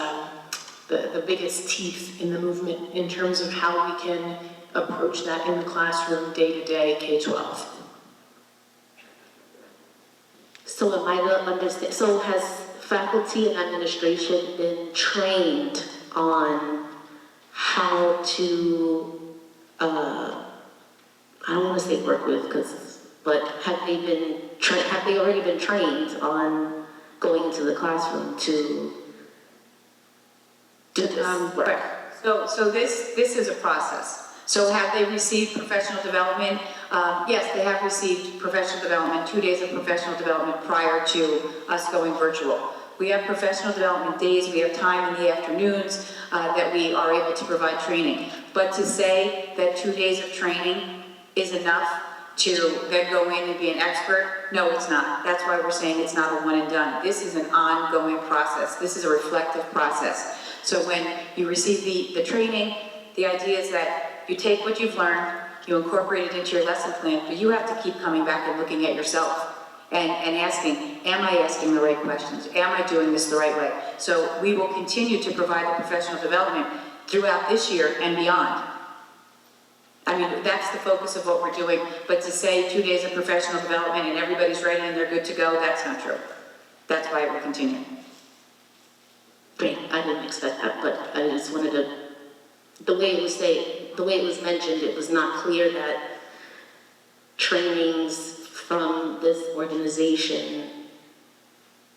the biggest teeth in the movement in terms of how we can approach that in the classroom day to day, K-12. So am I to understand, so has faculty and administration been trained on how to, I don't want to say work with, but have they already been trained on going into the classroom to do this work? Right. So this is a process. So have they received professional development? Yes, they have received professional development, 2 days of professional development prior to us going virtual. We have professional development days, we have time in the afternoons that we are able to provide training. But to say that 2 days of training is enough to then go in and be an expert, no, it's not. That's why we're saying it's not a one and done. This is an ongoing process. This is a reflective process. So when you receive the training, the idea is that you take what you've learned, you incorporate it into your lesson plan, but you have to keep coming back and looking at yourself and asking, am I asking the right questions? Am I doing this the right way? So we will continue to provide the professional development throughout this year and beyond. I mean, that's the focus of what we're doing, but to say 2 days of professional development and everybody's ready and they're good to go, that's not true. That's why we're continuing. Great, I didn't expect that, but I just wanted to, the way it was mentioned, it was not clear that trainings from this organization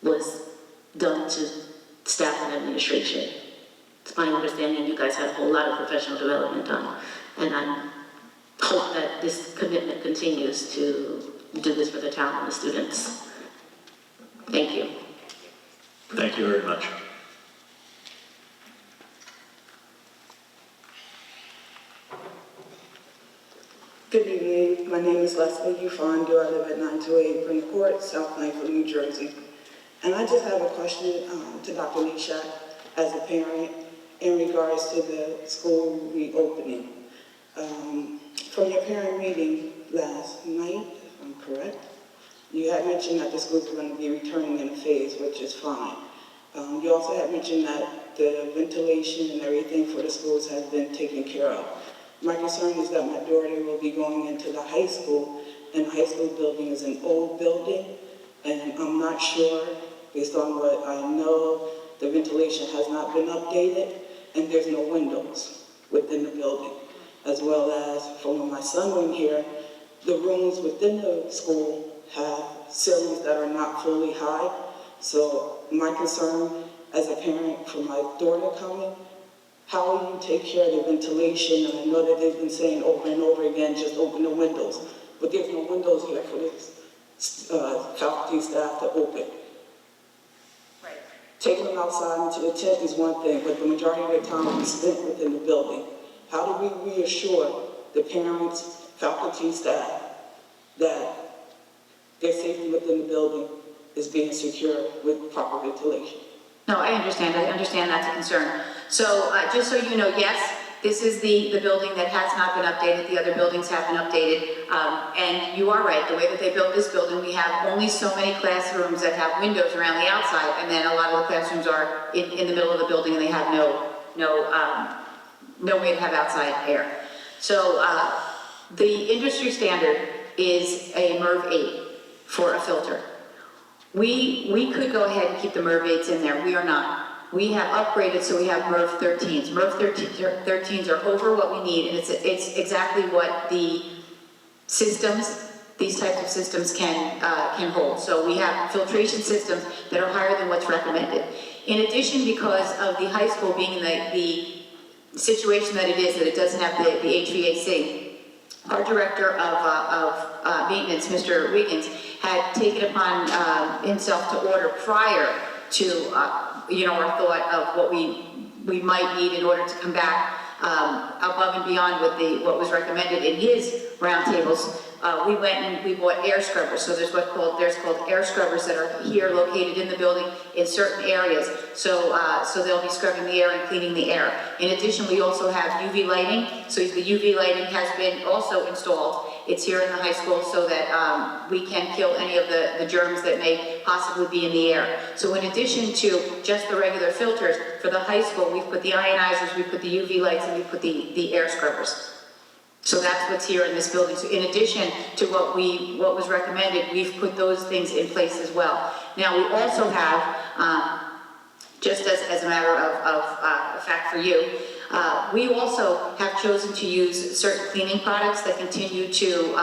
was done to staff and administration. It's my understanding you guys had a whole lot of professional development done, and I hope that this commitment continues to do this for the town and the students. Thank you. Thank you very much. Good evening. My name is Leslie Ufondu. I live at 928 Bryn Court, South Plainfield, New Jersey. And I just have a question to Dr. Leshak as a parent in regards to the school reopening. From your parent meeting last night, if I'm correct, you had mentioned that the schools are going to be returning in a phase, which is fine. You also had mentioned that that the ventilation and everything for the schools has been taken care of. My concern is that my daughter will be going into the high school, and the high school building is an old building, and I'm not sure, based on what I know, the ventilation has not been updated, and there's no windows within the building. As well as, from when my son went here, the rooms within the school have ceilings that are not fully high. So my concern as a parent for my daughter coming, how will you take care of the ventilation? And I know that they've been saying over and over again, just open the windows. But there's no windows here for this faculty staff to open. Right. Taking them outside into the tent is one thing, but the majority of their time will be spent within the building. How do we reassure the parents, faculty, staff that their safety within the building is being secure with proper ventilation? No, I understand that's a concern. So just so you know, yes, this is the building that has not been updated. The other buildings have been updated. And you are right, the way that they built this building, we have only so many classrooms that have windows around the outside, and then a lot of the classrooms are in the middle of the building and they have no way to have outside air. So the industry standard is a MERV 8 for a filter. We could go ahead and keep the MERV 8s in there. We are not. We have upgraded, so we have MERV 13s. MERV 13s are over what we need, and it's exactly what the systems, these types of systems can hold. So we have filtration systems that are higher than what's recommended. In addition, because of the high school being in the situation that it is, that it doesn't have the HVAC, our director of maintenance, Mr. Wiggins, had taken upon himself to order prior to our thought of what we might need in order to come back above and beyond what was recommended in his roundtables. We went and we bought air scrubbers. So there's called air scrubbers that are here located in the building in certain areas. So they'll be scrubbing the air and cleaning the air. In addition, we also have UV lighting. So the UV lighting has been also installed. It's here in the high school so that we can kill any of the germs that may possibly be in the air. So in addition to just the regular filters, for the high school, we've put the ionizers, we've put the UV lights, and we've put the air scrubbers. So that's what's here in this building. So in addition to what was recommended, we've put those things in place as well. Now we also have, just as a matter of fact for you, we also have chosen to use certain cleaning products that continue to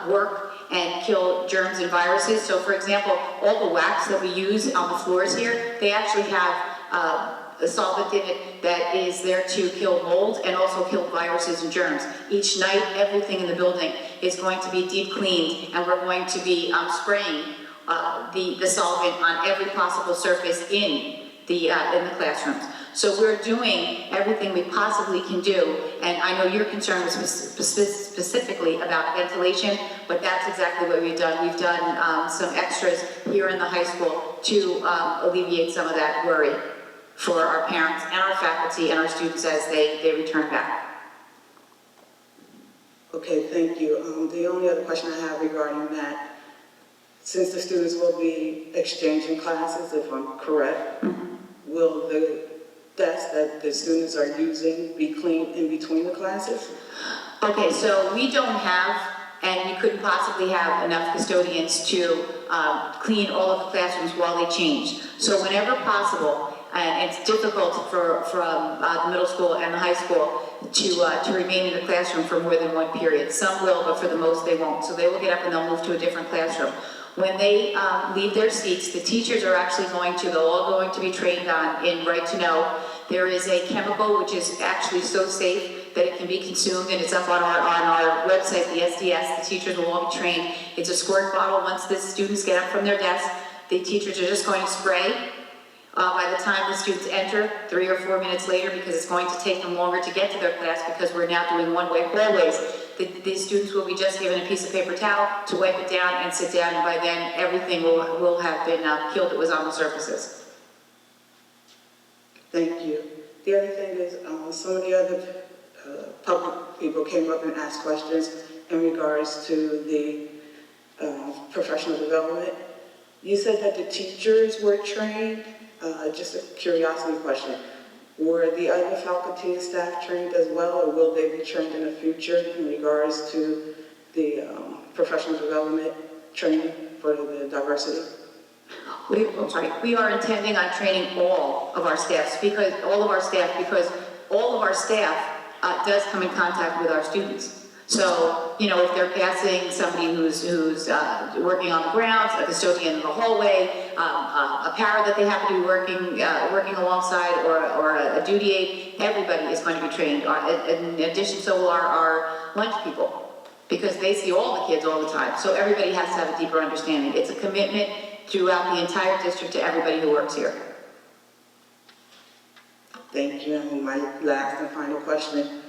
work and kill germs and viruses. So for example, all the wax that we use on the floors here, they actually have a solvent in it that is there to kill mold and also kill viruses and germs. Each night, everything in the building is going to be deep cleaned, and we're going to be spraying the solvent on every possible surface in the classrooms. So we're doing everything we possibly can do, and I know your concern was specifically about ventilation, but that's exactly what we've done. We've done some extras here in the high school to alleviate some of that worry for our parents and our faculty and our students as they return back. Okay, thank you. The only other question I have regarding that, since the students will be exchanging classes, if I'm correct, will the desks that the students are using be cleaned in between the classes? Okay, so we don't have, and we couldn't possibly have enough custodians to clean all of the classrooms while they change. So whenever possible, and it's difficult from the middle school and the high school to remain in the classroom for more than one period. Some will, but for the most they won't. So they will get up and they'll move to a different classroom. When they leave their seats, the teachers are actually they're all going to be trained in Right to Know. There is a chemical which is actually so safe that it can be consumed, and it's up on our website, the SDS. The teachers will all be trained. It's a squirt bottle. Once the students get up from their desk, the teachers are just going to spray. By the time the students enter, 3 or 4 minutes later, because it's going to take them longer to get to their class because we're now doing one-way hallways, the students will be just given a piece of paper towel to wipe it down and sit down, and by then everything will have been killed that was on the surfaces. Thank you. The other thing is, some of the other public people came up and asked questions in regards to the professional development. You said that the teachers were trained. Just a curiosity question. Were the other faculty and staff trained as well, or will they be trained in the future in regards to the professional development training for the diversity? We are intending on training all of our staff because all of our staff does come in contact with our students. So, you know, if they're passing somebody who's working on the grounds, a custodian in the hallway, a para that they happen to be working alongside, or a duty aide, everybody is going to be trained. In addition, so will our lunch people, because they see all the kids all the time. So everybody has to have a deeper understanding. It's a commitment throughout the entire district to everybody who works here. Thank you. And my last and final question.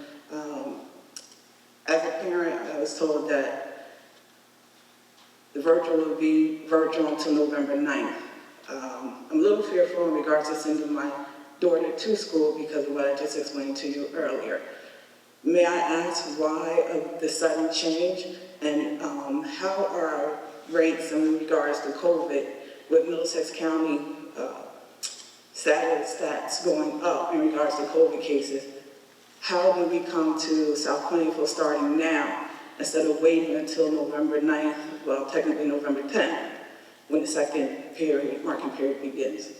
As a parent, I was told that the virtual will be virtual until November 9th. I'm a little fearful in regards to sending my daughter to school because of what I just explained to you earlier. May I ask why of the sudden change, and how are rates in regards to COVID with Middlesex County stats going up in regards to COVID cases? How do we come to South Plainfield starting now instead of waiting until November 9th, well, technically November 10th, when the second marking period begins?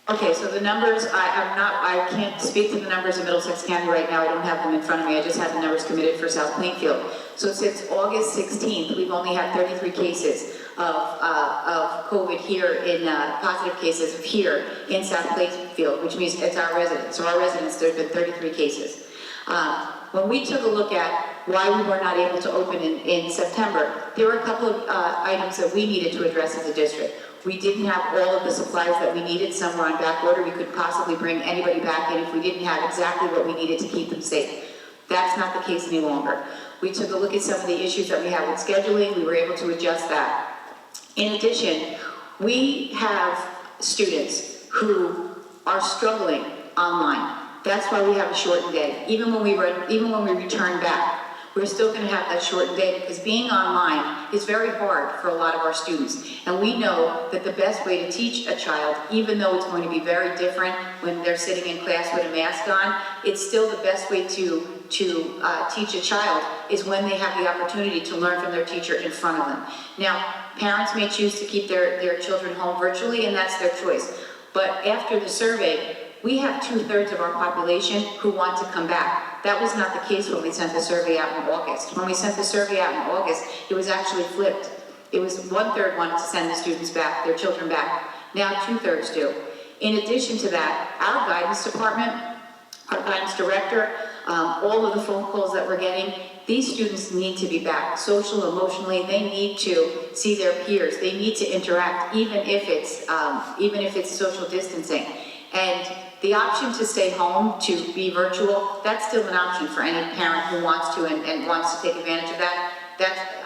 Okay, so the numbers, I can't speak to the numbers in Middlesex County right now. I don't have them in front of me. I just have the numbers committed for South Plainfield. So since August 16th, we've only had 33 cases of COVID here in, positive cases here in South Plainfield, which means it's our residents. So our residents, there have been 33 cases. When we took a look at why we were not able to open in September, there were a couple of items that we needed to address as a district. We didn't have all of the supplies that we needed. Some were on back order. We couldn't possibly bring anybody back in if we didn't have exactly what we needed to keep them safe. That's not the case any longer. We took a look at some of the issues that we have with scheduling. We were able to adjust that. In addition, we have students who are struggling online. That's why we have a shortened day. Even when we return back, we're still going to have that shortened day because being online is very hard for a lot of our students. And we know that the best way to teach a child, even though it's going to be very different when they're sitting in class with a mask on, it's still the best way to teach a child is when they have the opportunity to learn from their teacher in front of them. Now, parents may choose to keep their children home virtually, and that's their choice. But after the survey, we have 2/3 of our population who want to come back. That was not the case when we sent the survey out in August. When we sent the survey out in August, it was actually flipped. It was 1/3 wanted to send the students back, their children back. Now 2/3 do. In addition to that, our guidance department, our guidance director, all of the phone calls that we're getting, these students need to be back, social, emotionally. They need to see their peers. They need to interact, even if it's social distancing. And the option to stay home, to be virtual, that's still an option for any parent who wants to and wants to take advantage of that.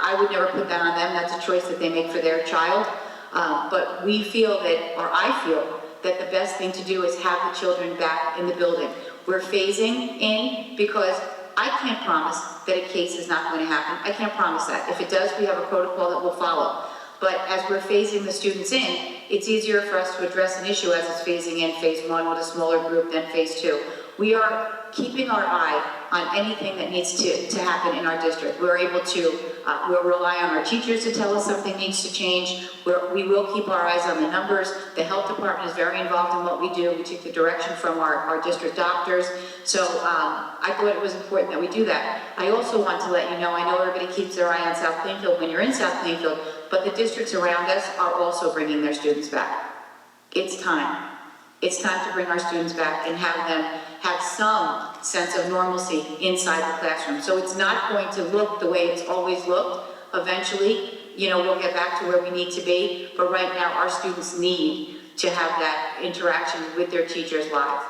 I would never put that on them. That's a choice that they make for their child. But we feel that, or I feel, that the best thing to do is have the children back in the building. We're phasing in because I can't promise that a case is not going to happen. I can't promise that. If it does, we have a protocol that we'll follow. But as we're phasing the students in, it's easier for us to address an issue as it's phasing in phase 1 with a smaller group than phase 2. We are keeping our eye on anything that needs to happen in our district. We're able to, we'll rely on our teachers to tell us something needs to change. We will keep our eyes on the numbers. The health department is very involved in what we do. We take the direction from our district doctors. So I thought it was important that we do that. I also want to let you know, I know everybody keeps their eye on South Plainfield when you're in South Plainfield, but the districts around us are also bringing their students back. It's time. It's time to bring our students back and have them have some sense of normalcy inside the classroom. So it's not going to look the way it's always looked. Eventually, you know, we'll get back to where we need to be, but right now our students need to have that interaction with their teachers live.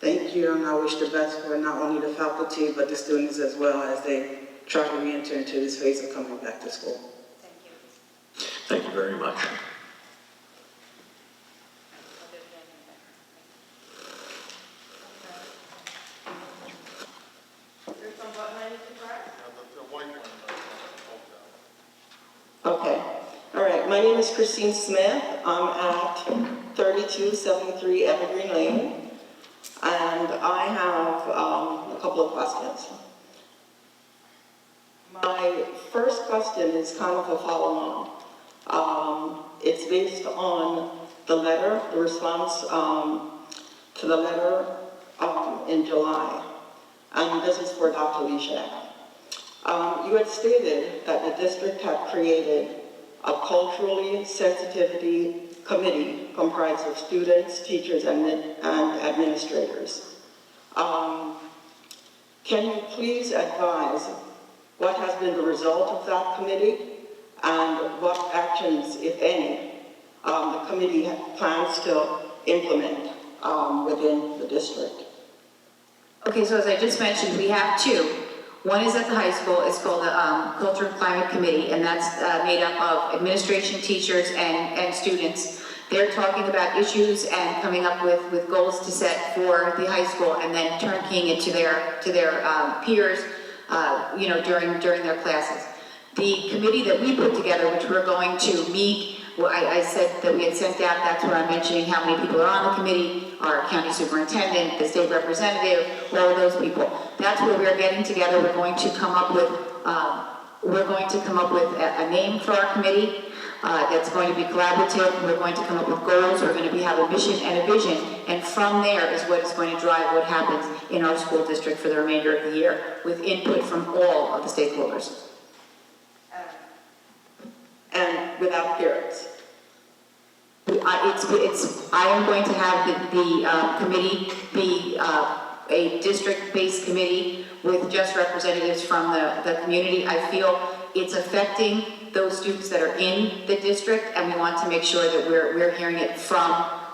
Thank you, and I wish the best for not only the faculty, but the students as well as they try to re-enter into this phase of coming back to school. Thank you. Thank you very much. Okay. my name is Christine Smith. I'm at 3273 Evergreen Lane, and I have a couple of questions. My first question is kind of a follow-on. It's based on the letter, the response to the letter in July, and this is for Dr. Leshak. You had stated that the district had created a culturally sensitivity committee comprised of students, teachers, and administrators. Can you please advise what has been the result of that committee and what actions, if any, the committee plans to implement within the district? Okay, so as I just mentioned, we have two. One is at the high school. It's called the Culture and Climate Committee, and that's made up of administration, teachers, and students. They're talking about issues and coming up with goals to set for the high school, and then turnkeying it to their peers, during their classes. The committee that we put together, which we're going to meet, well, I said that we had sent out, that's where I'm mentioning how many people are on the committee, our county superintendent, the state representative, all of those people. That's where we're getting together. We're going to come up with a name for our committee that's going to be collaborative. We're going to come up with goals. We're going to have a mission and a vision, and from there is what is going to drive what happens in our school district for the remainder of the year, with input from all of the stakeholders. And without parents? I am going to have the committee be a district-based committee with just representatives from the community. I feel it's affecting those students that are in the district, and we want to make sure that we're hearing it from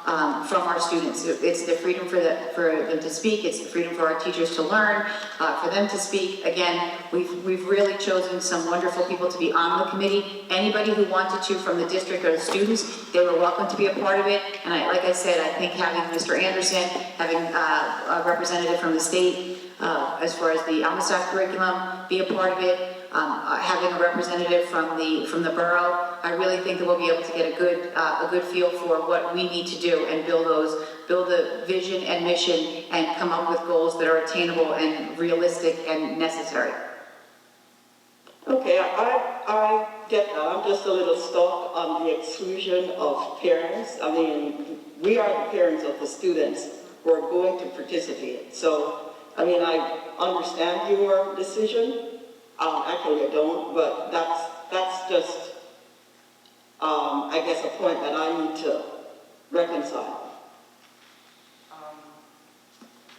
our students. It's the freedom for them to speak. It's the freedom for our teachers to learn, for them to speak. Again, we've really chosen some wonderful people to be on the committee. Anybody who wanted to from the district or the students, they were welcome to be a part of it. And like I said, I think having Mr. Anderson, having a representative from the state, as far as the Amistad curriculum, be a part of it. Having a representative from the borough, I really think that we'll be able to get a good feel for what we need to do and build the vision and mission and come up with goals that are attainable and realistic and necessary. Okay, I get that. I'm just a little stuck on the exclusion of parents. I mean, we are the parents of the students who are going to participate. So, I mean, I understand your decision. Actually, I don't, but that's just, I guess, a point that I need to reconcile.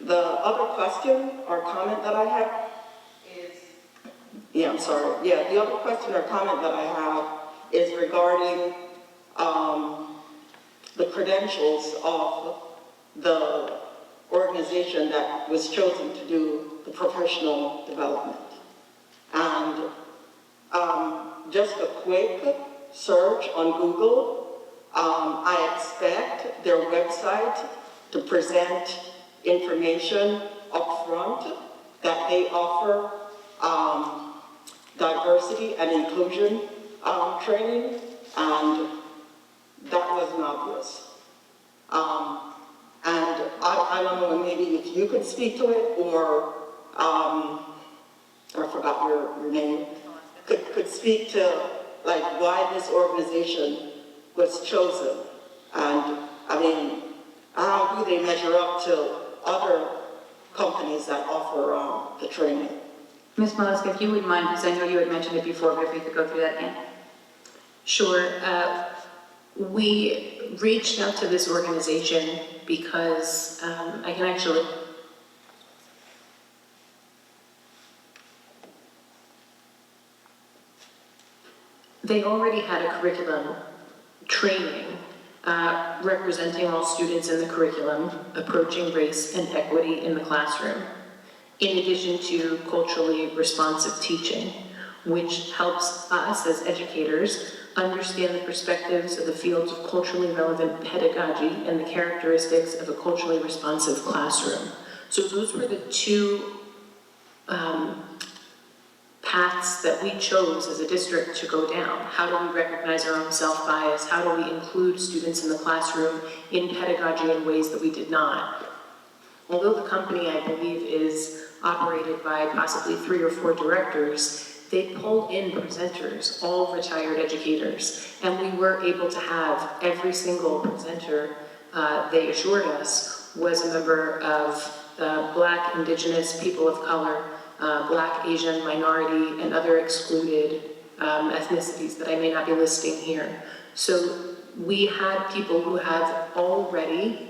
The other question or comment that I have is, the other question or comment that I have is regarding the credentials of the organization that was chosen to do the professional development. And just a quick search on Google, I expect their website to present information up front that they offer diversity and inclusion training, and that wasn't obvious. And I don't know, maybe if you could speak to it, or I forgot your name, could speak to like why this organization was chosen. And I mean, how do they measure up to other companies that offer the training? Ms. Molluska, if you wouldn't mind, because I know you had mentioned it before, but if you could go through that again. Sure. We reached out to this organization because I can actually... They already had a curriculum training representing all students in the curriculum, approaching race and equity in the classroom, in addition to culturally responsive teaching, which helps us as educators understand the perspectives of the fields of culturally relevant pedagogy and the characteristics of a culturally responsive classroom. So those were the two paths that we chose as a district to go down. How do we recognize our own self-bias? How do we include students in the classroom in pedagogy in ways that we did not? Although the company, I believe, is operated by possibly 3 or 4 directors, they pulled in presenters, all retired educators, and we were able to have every single presenter, they assured us, was a member of Black, Indigenous, people of color, Black, Asian, minority, and other excluded ethnicities that I may not be listing here. So we had people who have already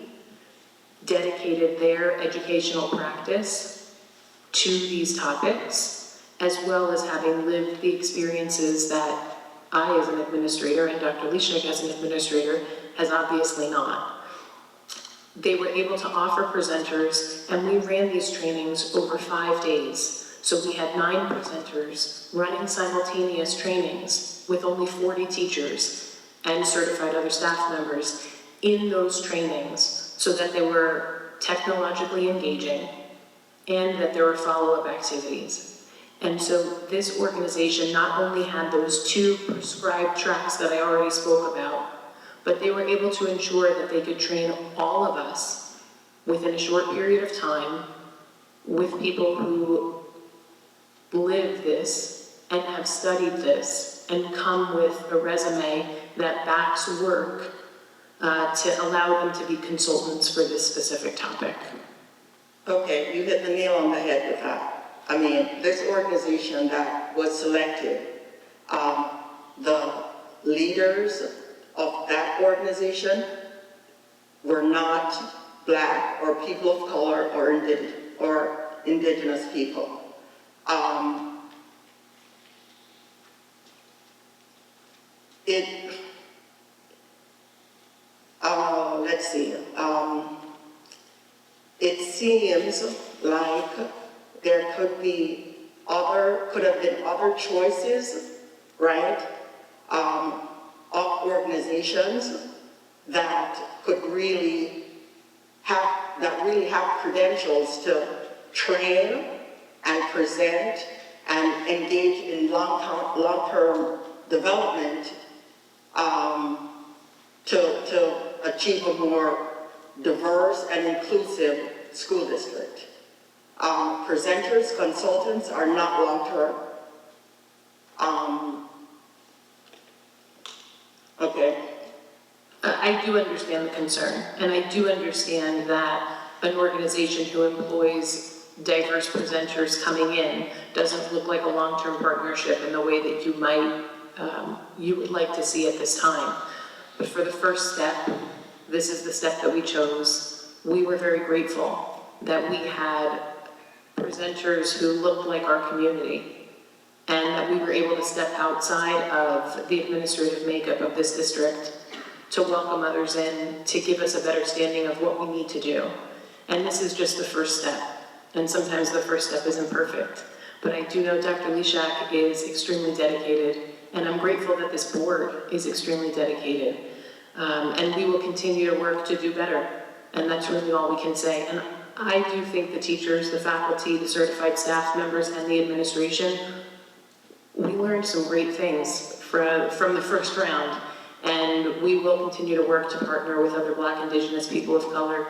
dedicated their educational practice to these topics, as well as having lived the experiences that I, as an administrator, and Dr. Leshek, as an administrator, has obviously not. They were able to offer presenters, and we ran these trainings over 5 days. So we had 9 presenters running simultaneous trainings with only 40 teachers and certified other staff members in those trainings, so that they were technologically engaging and that there were follow-up activities. And so this organization not only had those 2 prescribed tracks that I already spoke about, but they were able to ensure that they could train all of us within a short period of time with people who live this and have studied this and come with a resume that backs work to allow them to be consultants for this specific topic. Okay, you hit the nail on the head with that. I mean, this organization that was selected, the leaders of that organization were not Black or people of color or indigenous people. Let's see. It seems like there could have been other choices, right? Of organizations that could really have credentials to train and present and engage in long-term development to achieve a more diverse and inclusive school district. Presenters, consultants are not long-term. Okay. I do understand the concern, and I do understand that an organization who employs diverse presenters coming in doesn't look like a long-term partnership in the way that you would like to see at this time. But for the first step, this is the step that we chose. We were very grateful that we had presenters who looked like our community, and that we were able to step outside of the administrative makeup of this district to welcome others in, to give us a better standing of what we need to do. And this is just the first step. And sometimes the first step isn't perfect. But I do know Dr. Leshek is extremely dedicated, and I'm grateful that this board is extremely dedicated. And we will continue to work to do better. And that's really all we can say. And I do think the teachers, the faculty, the certified staff members, and the administration, we learned some great things from the first round. And we will continue to work to partner with other Black, Indigenous, people of color,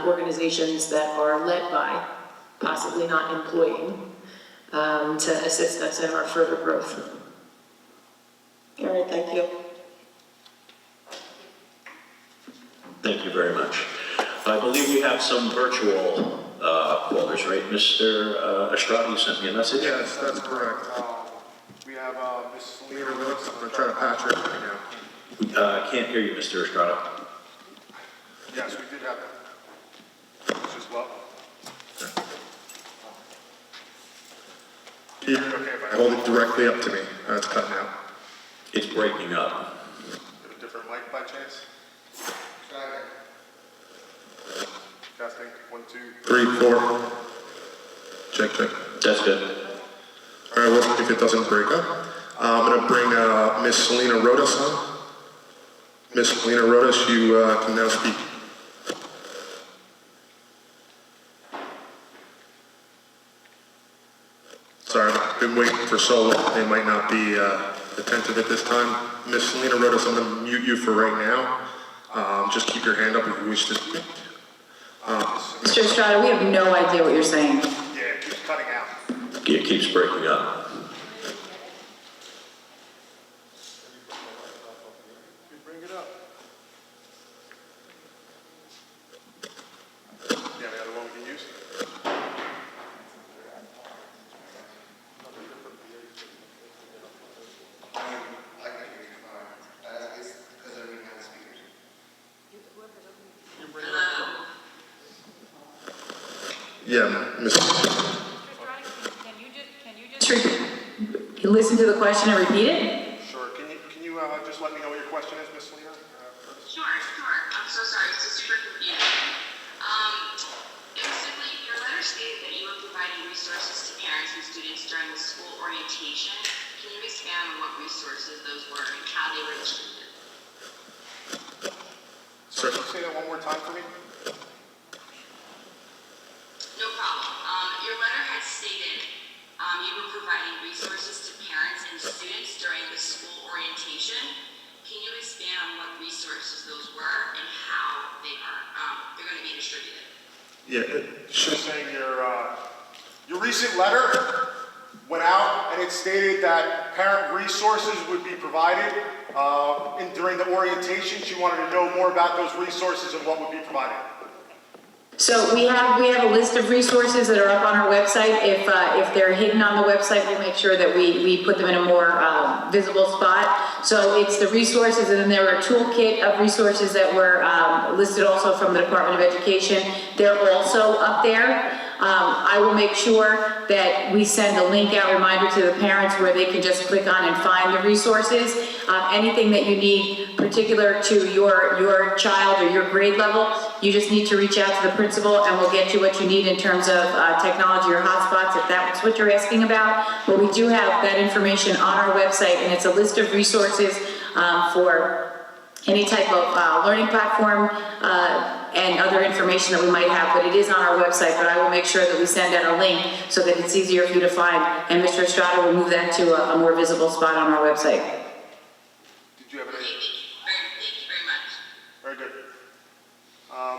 organizations that are led by, possibly not employing, to assist us in our further growth. All right, thank you. Thank you very much. I believe we have some virtual callers, right? Mr. Estrada, you sent me a message? Yes, that's correct. We have Ms. Selena Willis. I'm going to try to patch her right now. I can't hear you, Mr. Estrada. Yes, we did have that. It's just low. Is it okay if I hold it directly up to me? It's cutting out. It's breaking up. A different mic by chance? Testing, 1, 2, 3, 4. Check, check. That's good. All right, well, if it doesn't break up, I'm going to bring Ms. Selena Rodas on. Ms. Selena Rodas, you can now speak. Sorry, I've been waiting waiting for so long, they might not be attentive at this time. Ms. Selena Rodas, I'm going to mute you for right now. Just keep your hand up if you wish to speak. Mr. Estrada, we have no idea what you're saying. Yeah, it keeps cutting out. It keeps breaking up. Bring it up. Yeah, the other one we can use. Yeah, Ms. You listen to the question and repeat it? Sure. Can you just let me know what your question is, Ms. Selena? Sure. I'm so sorry. It's super confusing. It was simply, your letter stated that you were providing resources to parents and students during the school orientation. Can you expand on what resources those were and how they were distributed? Sir, can you say that one more time for me? No problem. Your letter had stated you were providing resources to parents and students during the school orientation. Can you expand on what resources those were and how they're going to be distributed? Yeah, just saying your recent letter went out and it stated that parent resources would be provided during the orientation. She wanted to know more about those resources and what would be provided. So we have a list of resources that are up on our website. If they're hidden on the website, we'll make sure that we put them in a more visible spot. So it's the resources, and then there are a toolkit of resources that were listed also from the Department of Education. They're also up there. I will make sure that we send a link out reminder to the parents where they can just click on and find the resources. Anything that you need particular to your child or your grade level, you just need to reach out to the principal and we'll get you what you need in terms of technology or hotspots if that's what you're asking about. But we do have that information on our website, and it's a list of resources for any type of learning platform and other information that we might have, but it is on our website. But I will make sure that we send out a link so that it's easier for you to find, and Mr. Estrada will move that to a more visible spot on our website. Did you have any? Thank you very much. Very good.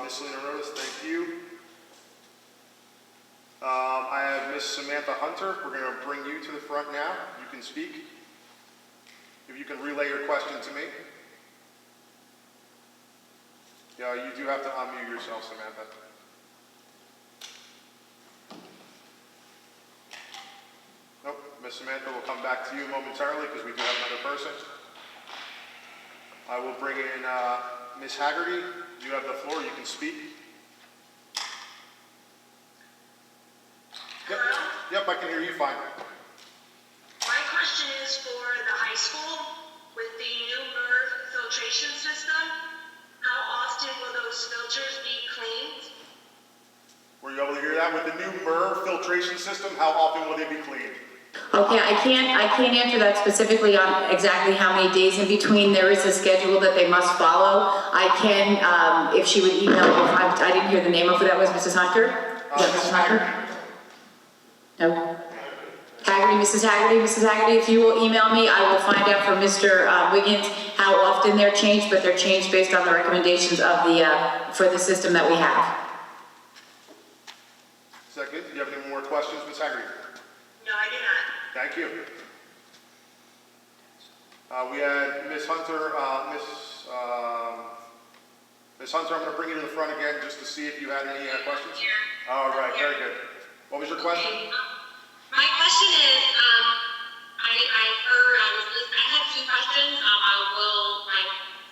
Ms. Selena Rodas, thank you. I have Ms. Samantha Hunter. We're going to bring you to the front now. You can speak. If you can relay your question to me. Yeah, you do have to unmute yourself, Samantha. Nope, Ms. Samantha will come back to you momentarily because we do have another person. I will bring in Ms. Haggerty. You have the floor. You can speak. Yep. Yep, I can hear you fine. My question is for the high school with the new MERV filtration system. How often will those filters be cleaned? Were you able to hear that? With the new MERV filtration system, how often will they be cleaned? Okay, I can't answer that specifically on exactly how many days in between. There is a schedule that they must follow. I can, if she would email, I didn't hear the name of who that was, Mrs. Hunter? Is that Mrs. Hunter? No. Haggerty, Mrs. Haggerty, if you will email me, I will find out from Mr. Wiggins how often they're changed, but they're changed based on the recommendations of for the system that we have. Is that good? Do you have any more questions, Ms. Haggerty? No, I do not. Thank you. We had Ms. Hunter, Ms. Hunter, I'm going to bring you to the front again just to see if you had any questions. All right, very good. What was your question? My question is, I had two questions. My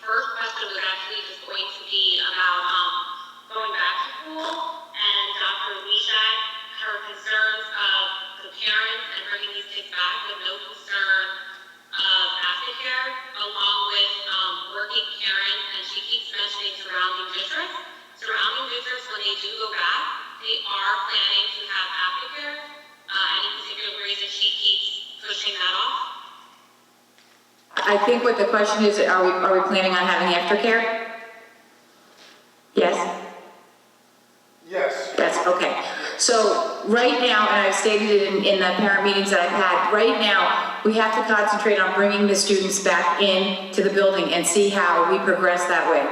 first question was actually just going to be about going back to school, and Dr. Leshak, her concerns of the parents and bringing these kids back, but no concern of aftercare, along with working parents, and she keeps mentioning surrounding districts. Surrounding districts, when they do go back, they are planning to have aftercare. Any particular reason she keeps pushing that off? I think what the question is, are we planning on having aftercare? Yes? Yes. Yes, okay. So right now, and I've stated it in the parent meetings that I've had, right now, we have to concentrate on bringing the students back into the building and see how we progress that way.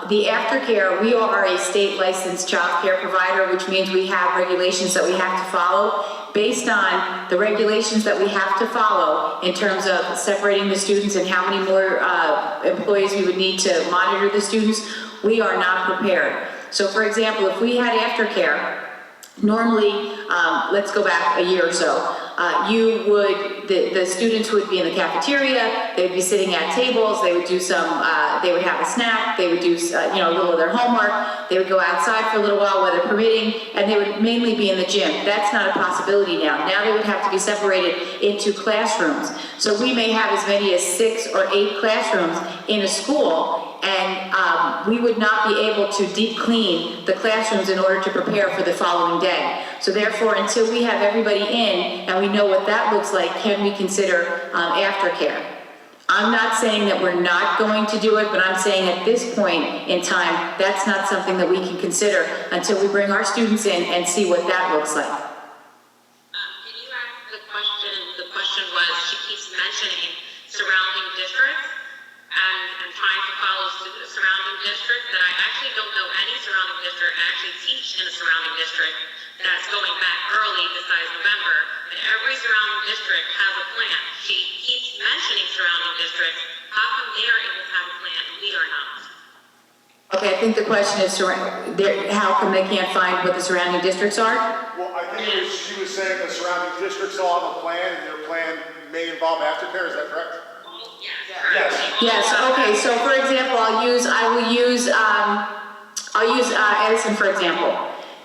The aftercare, we are a state licensed child care provider, which means we have regulations that we have to follow. Based on the regulations that we have to follow in terms of separating the students and how many more employees we would need to monitor the students, we are not prepared. So for example, if we had aftercare, normally, let's go back a year or so, the students would be in the cafeteria, they'd be sitting at tables, they would do they would have a snack, they would do, a little of their homework, they would go outside for a little while, weather permitting, and they would mainly be in the gym. That's not a possibility now. Now they would have to be separated into classrooms. So we may have as many as 6 or 8 classrooms in a school, and we would not be able to deep clean the classrooms in order to prepare for the following day. So therefore, until we have everybody in and we know what that looks like, can we consider aftercare? I'm not saying that we're not going to do it, but I'm saying at this point in time, that's not something that we can consider until we bring our students in and see what that looks like. Can you ask the question? The question was, she keeps mentioning surrounding districts, and I'm trying to follow the surrounding districts, that I actually don't know any surrounding district. I actually teach in a surrounding district that's going back early besides November, and every surrounding district has a plan. She keeps mentioning surrounding districts. How come they are able to have a plan and we are not? Okay, I think the question is, how come they can't find what the surrounding districts are? Well, I think she was saying the surrounding districts all have a plan, and their plan may involve aftercare, is that correct? Yes. Yes, okay, so for example, I'll use Edison for example.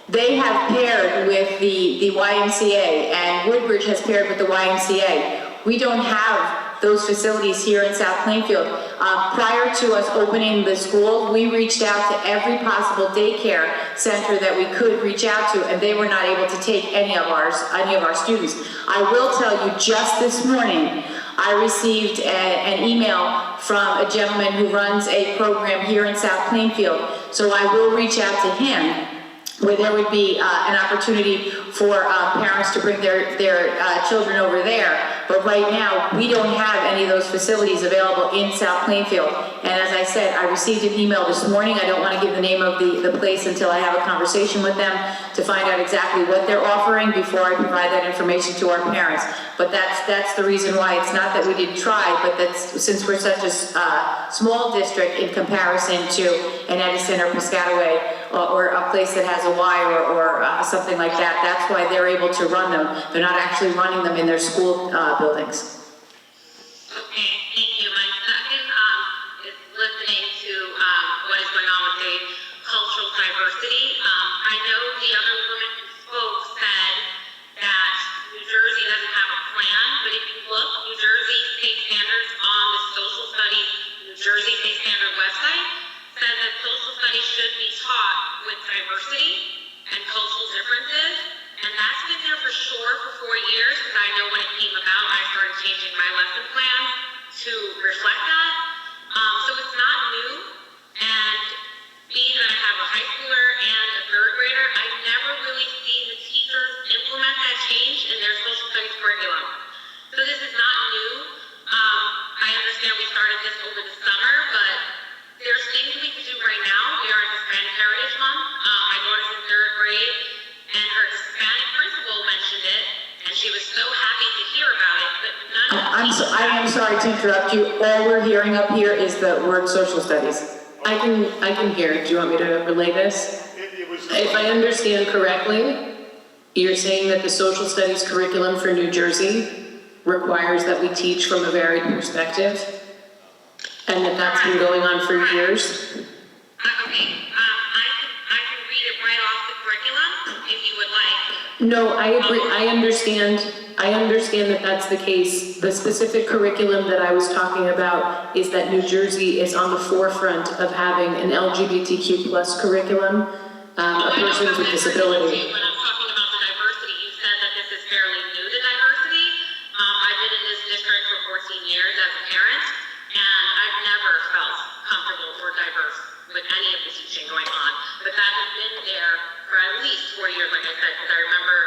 They have paired with the YMCA, and Woodbridge has paired with the YMCA. We don't have those facilities here in South Plainfield. Prior to us opening the school, we reached out to every possible daycare center that we could reach out to, and they were not able to take any of our students. I will tell you, just this morning, I received an email from a gentleman who runs a program here in South Plainfield, so I will reach out to him, where there would be an opportunity for parents to bring their children over there. But right now, we don't have any of those facilities available in South Plainfield. And as I said, I received an email this morning. I don't want to give the name of the place until I have a conversation with them to find out exactly what they're offering before I provide that information to our parents. But that's the reason why. It's not that we didn't try, but that's since we're such a small district in comparison to an Edison or Piscataway, or a place that has a Y or something like that. That's why they're able to run them. They're not actually running them in their school buildings. Okay, thank you. My second is listening to what is going on with the cultural diversity. I know the other woman who spoke said that New Jersey doesn't have a plan, but if you look, New Jersey State Standards on the Social Studies New Jersey State Standard website said that social studies should be taught with diversity and cultural differences, and that's been there for sure for 4 years, because I know when it came about, I started changing my lesson plan to reflect that. So it's not new, and being that I have a high schooler and a third grader, I've never really seen the teachers implement that change in their social studies curriculum. So this is not new. I understand we started this over the summer, but there's things we can do right now. We are in Hispanic Heritage Month. My daughter's in 3rd grade, and her Hispanic principal mentioned it, and she was so happy to hear about it, but none of I am sorry to interrupt you. All we're hearing up here is the word social studies. I can hear. Do you want me to relay this? If I understand correctly, you're saying that the social studies curriculum for New Jersey requires that we teach from a varied perspective, and that's been going on for years? Okay, I can read it right off the curriculum if you would like. No, I agree. I understand that that's the case. The specific curriculum that I was talking about is that New Jersey is on the forefront of having an LGBTQ+ curriculum, persons with disability. When I'm talking about the diversity, you said that this is fairly new to diversity. I've been in this district for 14 years as a parent, and I've never felt comfortable or diverse with any of the teaching going on. But that has been there for at least 4 years, like I said, because I remember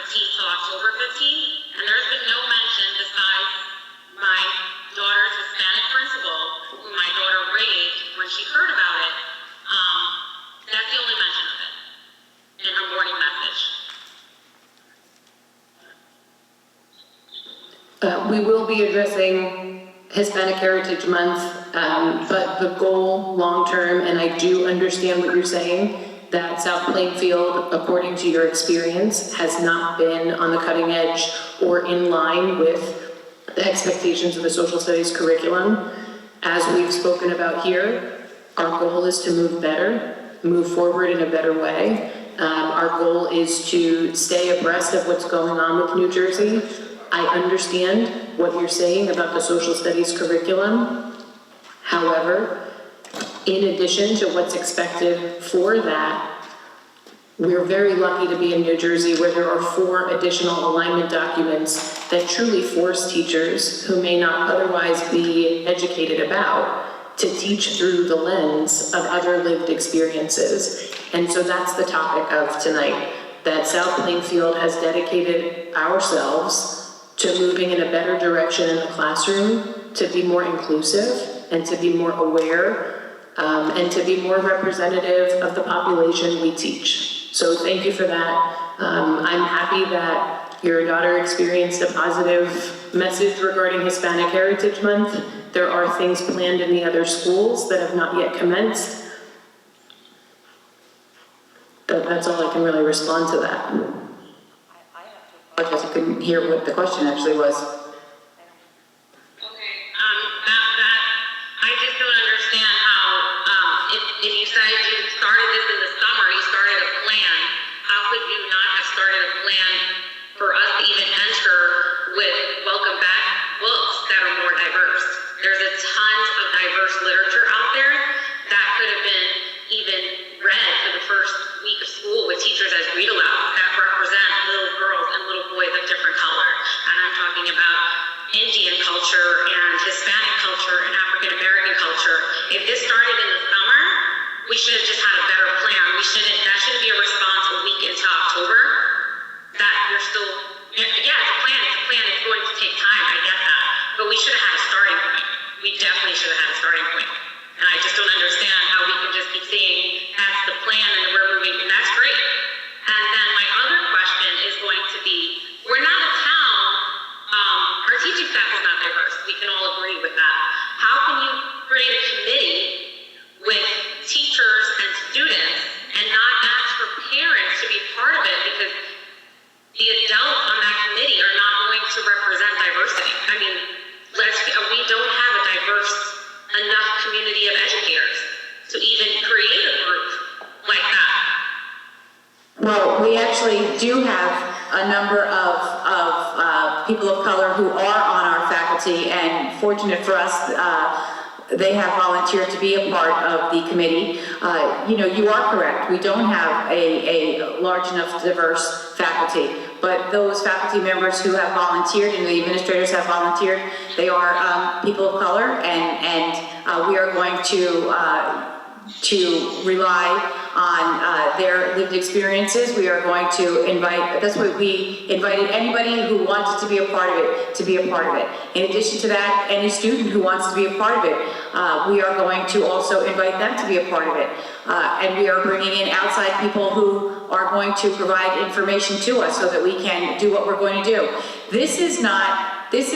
15th to October 15th, and there's been no mention besides my daughter's Hispanic principal, who my daughter raised when she heard about it. That's the only mention of it in her morning message. We will be addressing Hispanic Heritage Month, but the goal long-term, and I do understand what you're saying, that South Plainfield, according to your experience, has not been on the cutting edge or in line with the expectations of the social studies curriculum. As we've spoken about here, our goal is to move better, move forward in a better way. Our goal is to stay abreast of what's going on with New Jersey. I understand what you're saying about the social studies curriculum. However, in addition to what's expected for that, we're very lucky to be in New Jersey where there are 4 additional alignment documents that truly force teachers who may not otherwise be educated about to teach through the lens of other lived experiences. And so that's the topic of tonight, that South Plainfield has dedicated ourselves to moving in a better direction in the classroom, to be more inclusive and to be more aware and to be more representative of the population we teach. So thank you for that. I'm happy that your daughter experienced a positive message regarding Hispanic Heritage Month. There are things planned in the other schools that have not yet commenced. That's all I can really respond to that. I just couldn't hear what the question actually was. I just don't understand how, if you said you started this in the summer, you started a plan, how could you not have started a plan for us to even enter with welcome back books that are more diverse? There's a ton of diverse literature out there that could have been even read for the first week of school with teachers as read alouds that represent little girls and little boys of different color. And I'm talking about Indian culture and Hispanic culture and African American culture. If this started in the summer, we should have just had a better plan. That shouldn't be a response a week into October. That you're still, yeah, it's a plan, it's going to take time, I get that. But we should have had a starting point. We definitely should have had a starting point. And I just don't understand how we can just keep saying that's the plan and we're moving, and that's great. And then my other question is going to be, we're not a town, our teaching staff is not diverse. We can all agree with that. How can you create a committee with teachers and students and not ask for parents to be part of it because the adults on that committee are not going to represent diversity? I mean, we don't have a diverse enough community of educators to even create a group like that. Well, we actually do have a number of people of color who are on our faculty, and fortunate for us, they have volunteered to be a part of the committee. You are correct. We don't have a large enough diverse faculty, but those faculty members who have volunteered and the administrators have volunteered, they are people of color, and we are going to rely on their lived experiences. We are going to invite, that's what we invited anybody who wanted to be a part of it, to be a part of it. In addition to that, any student who wants to be a part of it, we are going to also invite them to be a part of it. And we are bringing in outside people who are going to provide information to us so that we can do what we're going to do. This is not, it's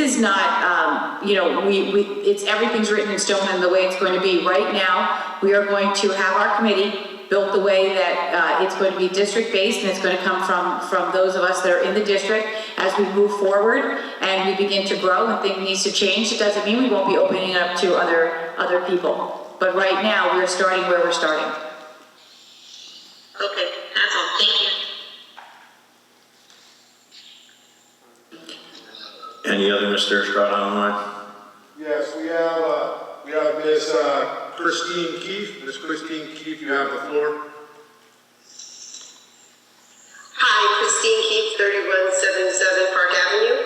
everything's written in stone and the way it's going to be. Right now, we are going to have our committee built the way that it's going to be district-based, and it's going to come from those of us that are in the district. As we move forward and we begin to grow and things need to change, it doesn't mean we won't be opening it up to other people. But right now, we're starting where we're starting. Okay, that's all. Thank you. Any other Mr. Estrada online? Yes, we have Ms. Christine Keefe. Ms. Christine Keefe, you have the floor. Hi, Christine Keefe, 3177 Park Avenue.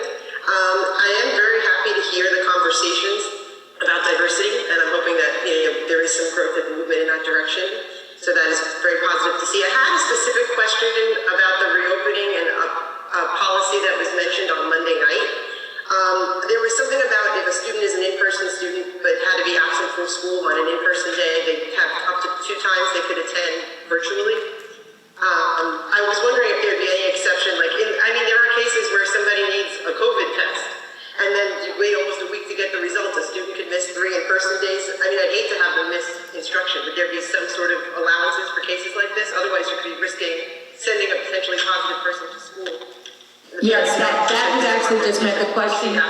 I am very happy to hear the conversations about diversity, and I'm hoping that there is some growth and movement in that direction. So that is very positive to see. I have a specific question about the reopening and Yes, that was actually just meant the question.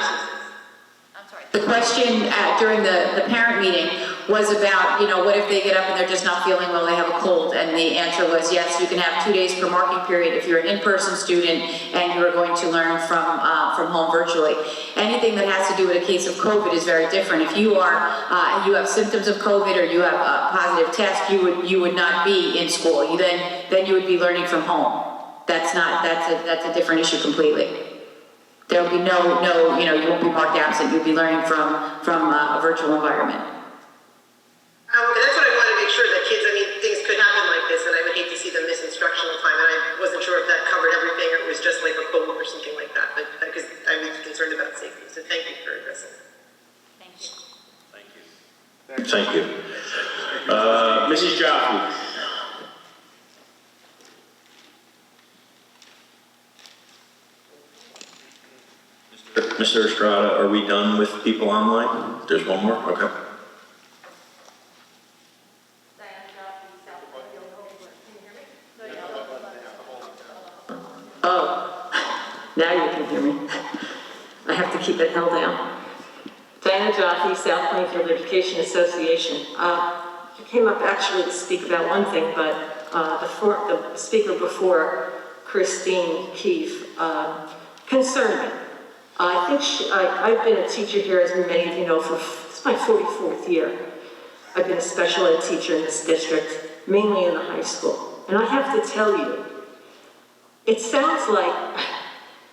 The question during the parent meeting was about, what if they get up and they're just not feeling well, they have a cold? And the answer was, yes, you can have 2 days per marking period if you're an in-person student and you are going to learn from home virtually. Anything that has to do with a case of COVID is very different. If you have symptoms of COVID or you have a positive test, you would not be in school. Then you would be learning from home. That's a different issue completely. There will be no, you won't be marked absent. You'll be learning from a virtual environment. Okay, that's what I wanted to make sure that kids, things could happen like this, and I would hate to see them miss instructional time, and I wasn't sure if that covered everything or it was just like a cold or something like that, but because I was concerned about safety, so thank you for addressing that. Thank you. Thank you. Mrs. Jaffe. Mr. Estrada, are we done with people online? There's one more? Okay. Oh, now you can hear me. I have to keep it held down. Diana Jaffe, South Plainfield Education Association. I came up actually to speak about one thing, but the speaker before, Christine Keefe, concerned me. I've been a teacher here, as many of you know, this is my 44th year. I've been a special ed teacher in this district, mainly in the high school. And I have to tell you, it sounds like,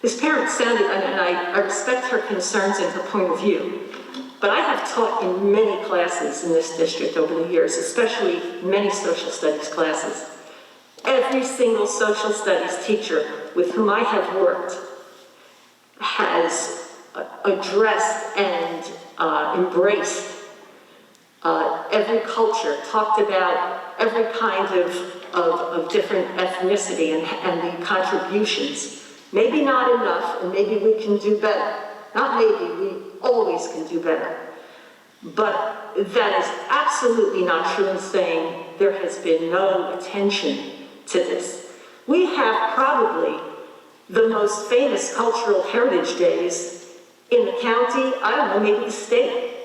this parent sounded, and I respect her concerns and her point of view, but I have taught in many classes in this district over the years, especially many social studies classes. Every single social studies teacher with whom I have worked has addressed and embraced every culture, talked about every kind of different ethnicity and the contributions. Maybe not enough, and maybe we can do better. Not maybe, we always can do better. But that is absolutely not true in saying there has been no attention to this. We have probably the most famous cultural heritage days in the county, I don't know, maybe the state.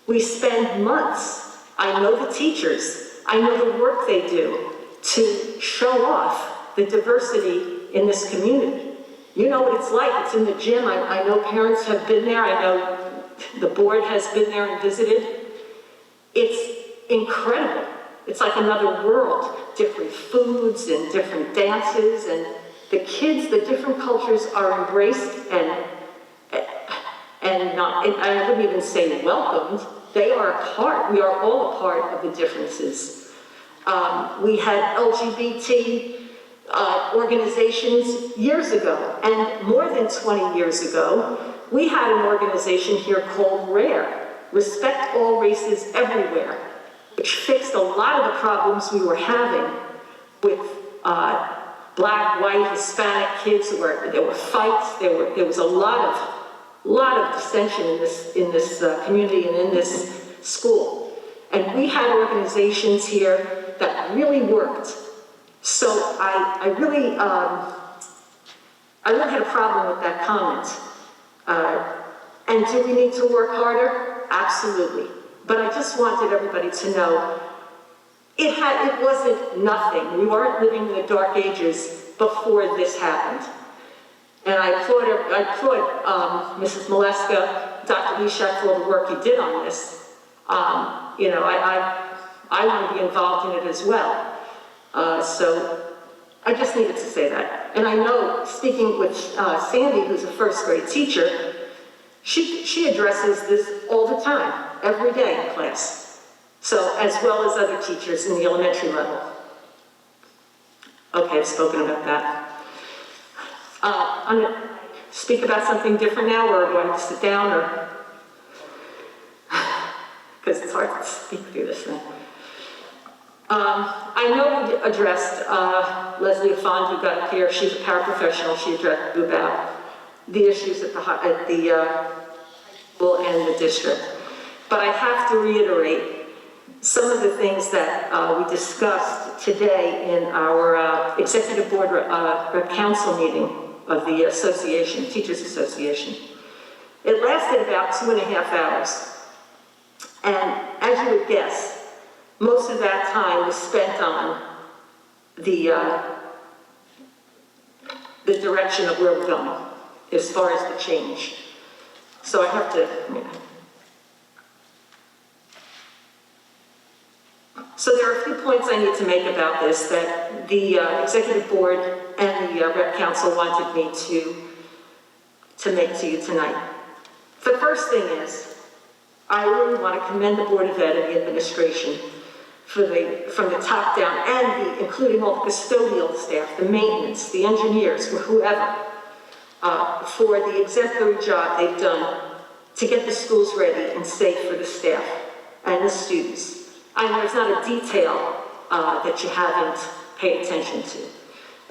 We spend months, I know the teachers, I know the work they do to show off the diversity in this community. You know what it's like, it's in the gym, I know parents have been there, I know the board has been there and visited. It's incredible. It's like another world, different foods and different dances, and the kids, the different cultures are embraced and I wouldn't even say welcomed. They are a part, we are all a part of the differences. We had LGBT organizations years ago, and more than 20 years ago, we had an organization here called RARE, Respect All Races Everywhere, which fixed a lot of the problems we were having with Black, white, Hispanic kids. There were fights. There was a lot of dissension in this community and in this school. And we had organizations here that really worked. So I really had a problem with that comment. And do we need to work harder? Absolutely. But I just wanted everybody to know it wasn't nothing. We weren't living in the dark ages before this happened. And I applaud Mrs. Maleska, Dr. Leshak for all the work you did on this. I want to be involved in it as well. So I just needed to say that. And I know, speaking with Sandy, who's a first grade teacher, she addresses this all the time, every day in class. So, as well as other teachers in the elementary level. Okay, I've spoken about that. I'm going to speak about something different now, or do I have to sit down, or? Because it's hard to speak through this thing. I know we addressed Leslie Afon, who got up here. She's a paraprofessional. She addressed you about the issues at the school and the district. But I have to reiterate some of the things that we discussed today in our executive board council meeting. of the association, Teachers Association. It lasted about 2.5 hours. And as you would guess, most of that time was spent on the direction of where we're going as far as the change. So I have to, So there are a few points I need to make about this that the executive board and the rep council wanted me to make to you tonight. The first thing is, I really want to commend the Board of Ed and the administration from the top down and including all the custodial staff, the maintenance, the engineers, or whoever, for the exemplary job they've done to get the schools ready and safe for the staff and the students. I know there's not a detail that you haven't paid attention to.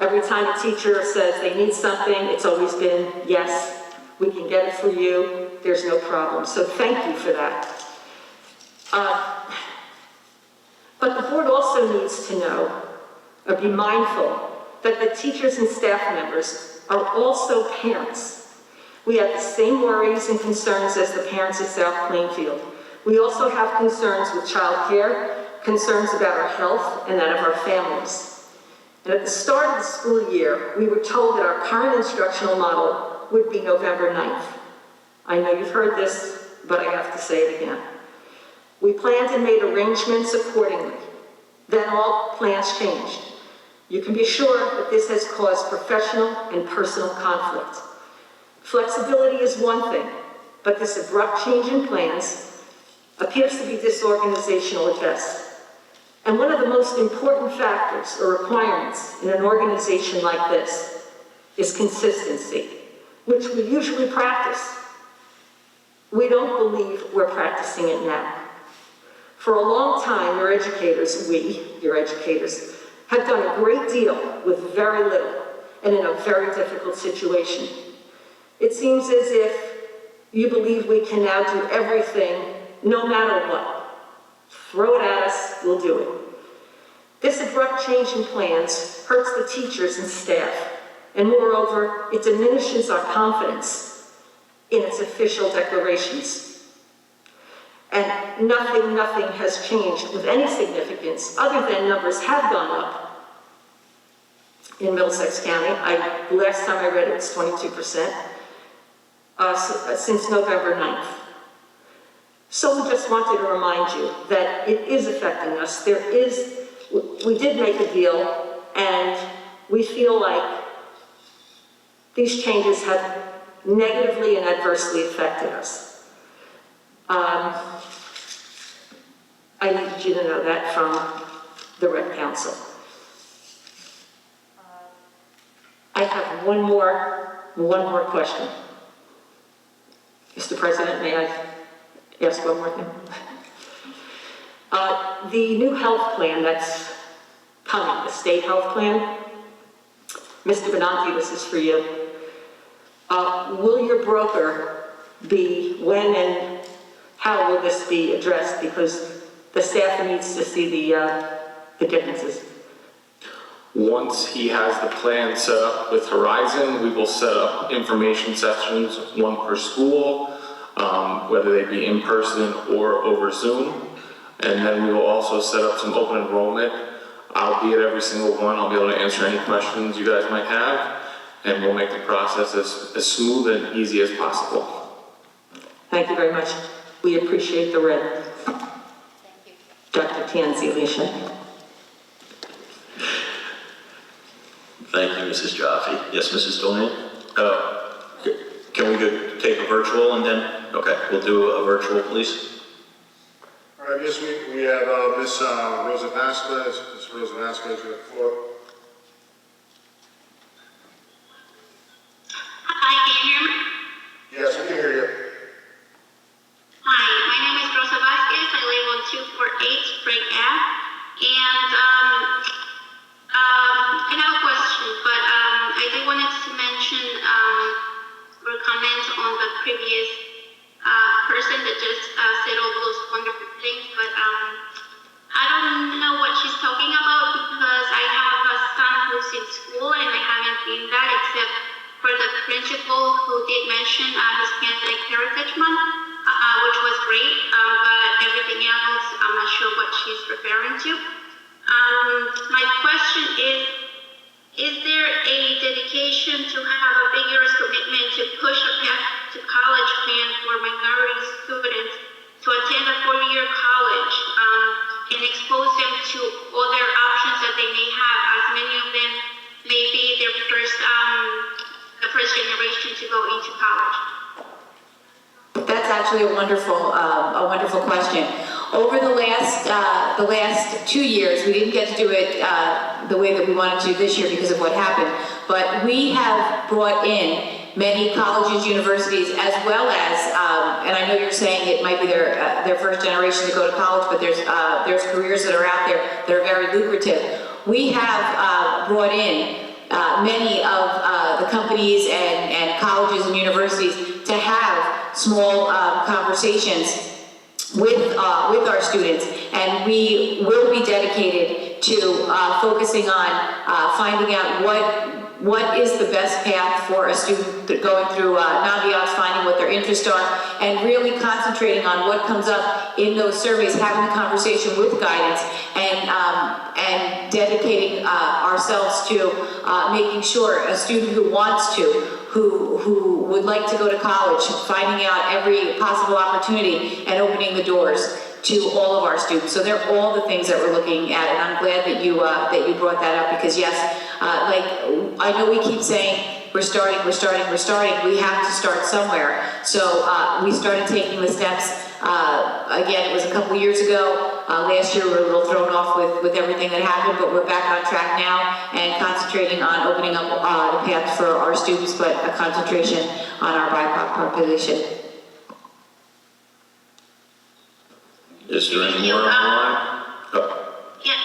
Every time a teacher says they need something, it's always been, yes, we can get it for you, there's no problem. So thank you for that. But the board also needs to know, or be mindful, that the teachers and staff members are also parents. We have the same worries and concerns as the parents at South Plainfield. We also have concerns with child care, concerns about our health and that of our families. And at the start of the school year, we were told that our current instructional model would be November 9th. I know you've heard this, but I have to say it again. We planned and made arrangements accordingly. Then all plans changed. You can be sure that this has caused professional and personal conflict. Flexibility is one thing, but this abrupt change in plans appears to be disorganizational at best. And one of the most important factors or requirements in an organization like this is consistency, which we usually practice. We don't believe we're practicing it now. For a long time, your educators, have done a great deal with very little and in a very difficult situation. It seems as if you believe we can now do everything no matter what. Throw it at us, we'll do it. This abrupt change in plans hurts the teachers and staff, and moreover, it diminishes our confidence in its official declarations. And nothing has changed with any significance other than numbers have gone up in Middlesex County. Last time I read it was 22% since November 9th. So we just wanted to remind you that it is affecting us. We did make a deal, and we feel like these changes have negatively and adversely affected us. I needed you to know that from the Rep Council. I have one more question. Mr. President, may I ask one more thing? The new health plan that's coming, the state health plan, Mr. Benanti, this is for you. Will your broker when and how will this be addressed? Because the staff needs to see the differences. Once he has the plan set up with Horizon, we will set up information sessions, one per school, whether they be in person or over Zoom. And then we will also set up some open enrollment. I'll be at every single one. I'll be able to answer any questions you guys might have, and we'll make the process as smooth and easy as possible. Thank you very much. We appreciate the red. Thank you. Dr. Tianzi, Alicia. Thank you, Mrs. Jaffe. Yes, Mrs. Delaney? Can we take a virtual and then, okay, we'll do a virtual, please. All right, this week we have Ms. Rosa Vasquez. Ms. Rosa Vasquez, you have the floor. Hi, can you hear me? Yes, we can hear you. Hi, my name is Rosa Vasquez. I live on 248 Sprague Ave. And I have a question, but I did wanted to mention or comment on the previous person that just said all those wonderful things, but I don't know what she's talking about because I have a son who's in school and I haven't been that except for principal who did mention Hispanic Heritage Month, which was great, but everything else, I'm not sure what she's referring to. My question is there a dedication to have a vigorous commitment to push a path to college plan for minority students to attend a four-year college and expose them to other options that they may have, as many of them may be their the first generation to go into college? That's actually a wonderful question. Over the last 2 years, we didn't get to do it the way that we wanted to this year because of what happened, but we have brought in many colleges, universities, as well as, and I know you're saying it might be their first generation to go to college, but there's careers that are out there that are very lucrative. We have brought in many of the companies and colleges and universities to have small conversations with our students, and we will be dedicated to focusing on finding out what is the best path for a student going through Naviance, finding what their interests are, and really concentrating on what comes up in those surveys, having a conversation with guidance, and dedicating ourselves to making sure a student who wants to, who would like to go to college, finding out every possible opportunity and opening the doors to all of our students. So they're all the things that we're looking at, and I'm glad that you brought that up, because yes, like I know we keep saying we're starting. We have to start somewhere. So we started taking the steps. Again, it was a couple years ago. Last year we were a little thrown off with everything that happened, but we're back on track now and concentrating on opening up the path for our students, but a concentration on our BIPOC population. Is there any more online? Yeah,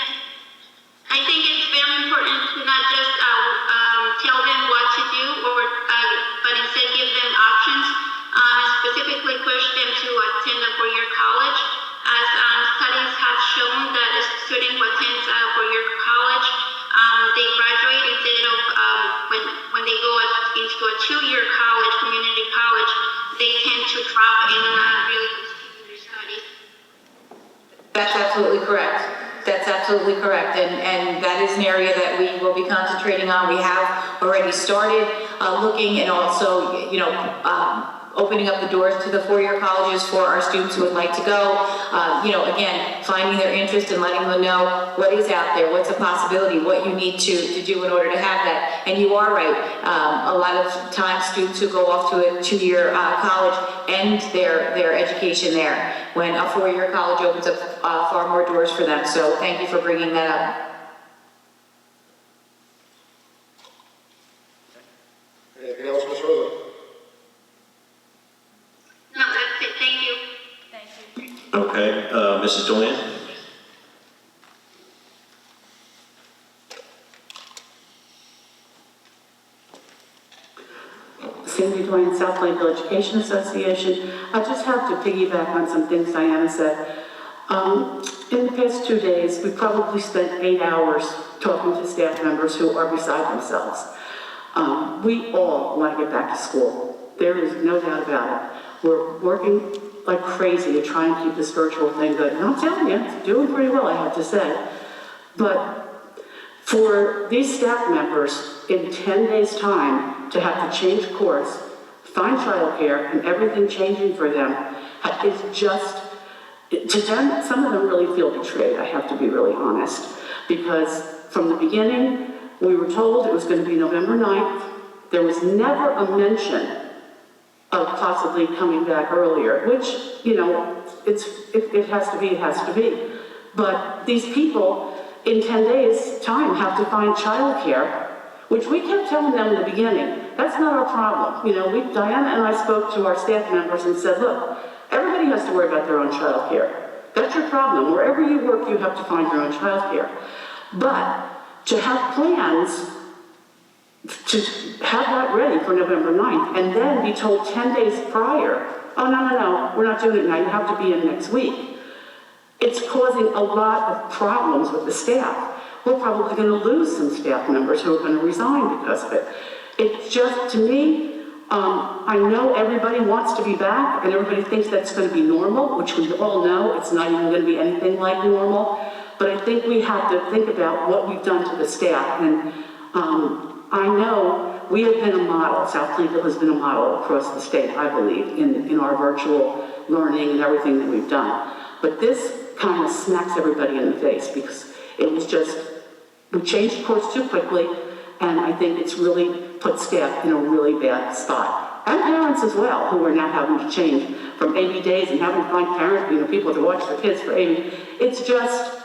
I think it's very important to not just tell them what to do, but instead give them options, specifically push them to attend a four-year college. As studies have shown that a student who attends a four-year college, they graduate instead of when they go into a two-year college, community college, they tend to drop and not really continue their studies. That's absolutely correct. That's absolutely correct, and that is an area that we will be concentrating on. We have already started looking, and also, opening up the doors to the four-year colleges for our students who would like to go. Again, finding their interest and letting them know what is out there, what's a possibility, what you need to do in order to have that. And you are right. A lot of times students who go off to a two-year college end their education there, when a four-year college opens up far more doors for them. So thank you for bringing that up. Anything else, Ms. Rosa? No, that's it. Thank you. Okay, Mrs. Deland? Cindy Dwayne, South Plainville Education Association. I just have to piggyback on some things Diana said. In the past 2 days, we probably spent 8 hours talking to staff members who are beside themselves. We all want to get back to school. There is no doubt about it. We're working like crazy to try and keep this virtual thing good. And I'm telling you, it's doing pretty well, I have to say. But for these staff members, in 10 days' time, to have to change course, find childcare, and everything changing for them, is just, to them, some of them really feel betrayed, I have to be really honest. Because from the beginning, we were told it was going to be November 9th. There was never a mention of possibly coming back earlier, which, if it has to be, it has to be. But these people, in 10 days' time, have to find childcare, which we kept telling them in the beginning, that's not our problem. Diana and I spoke to our staff members and said, look, everybody has to worry about their own childcare. That's your problem. Wherever you work, you have to find your own childcare. But to have plans to have that ready for November 9th and then be told 10 days prior, oh, no, we're not doing it now, you have to be in next week. It's causing a lot of problems with the staff. We're probably going to lose some staff members who are going to resign because of it. It's just, to me, I know everybody wants to be back, and everybody thinks that's going to be normal, which we all know it's not even going to be anything like normal. But I think we have to think about what we've done to the staff. And I know we have been a model. South Plainfield has been a model across the state, I believe, in our virtual learning and everything that we've done. But this kind of smacks everybody in the face because it was just, we changed course too quickly, and I think it's really put staff in a really bad spot. And parents as well, who are now having to change from 80 days and having to find people to watch their kids for 80. It's just,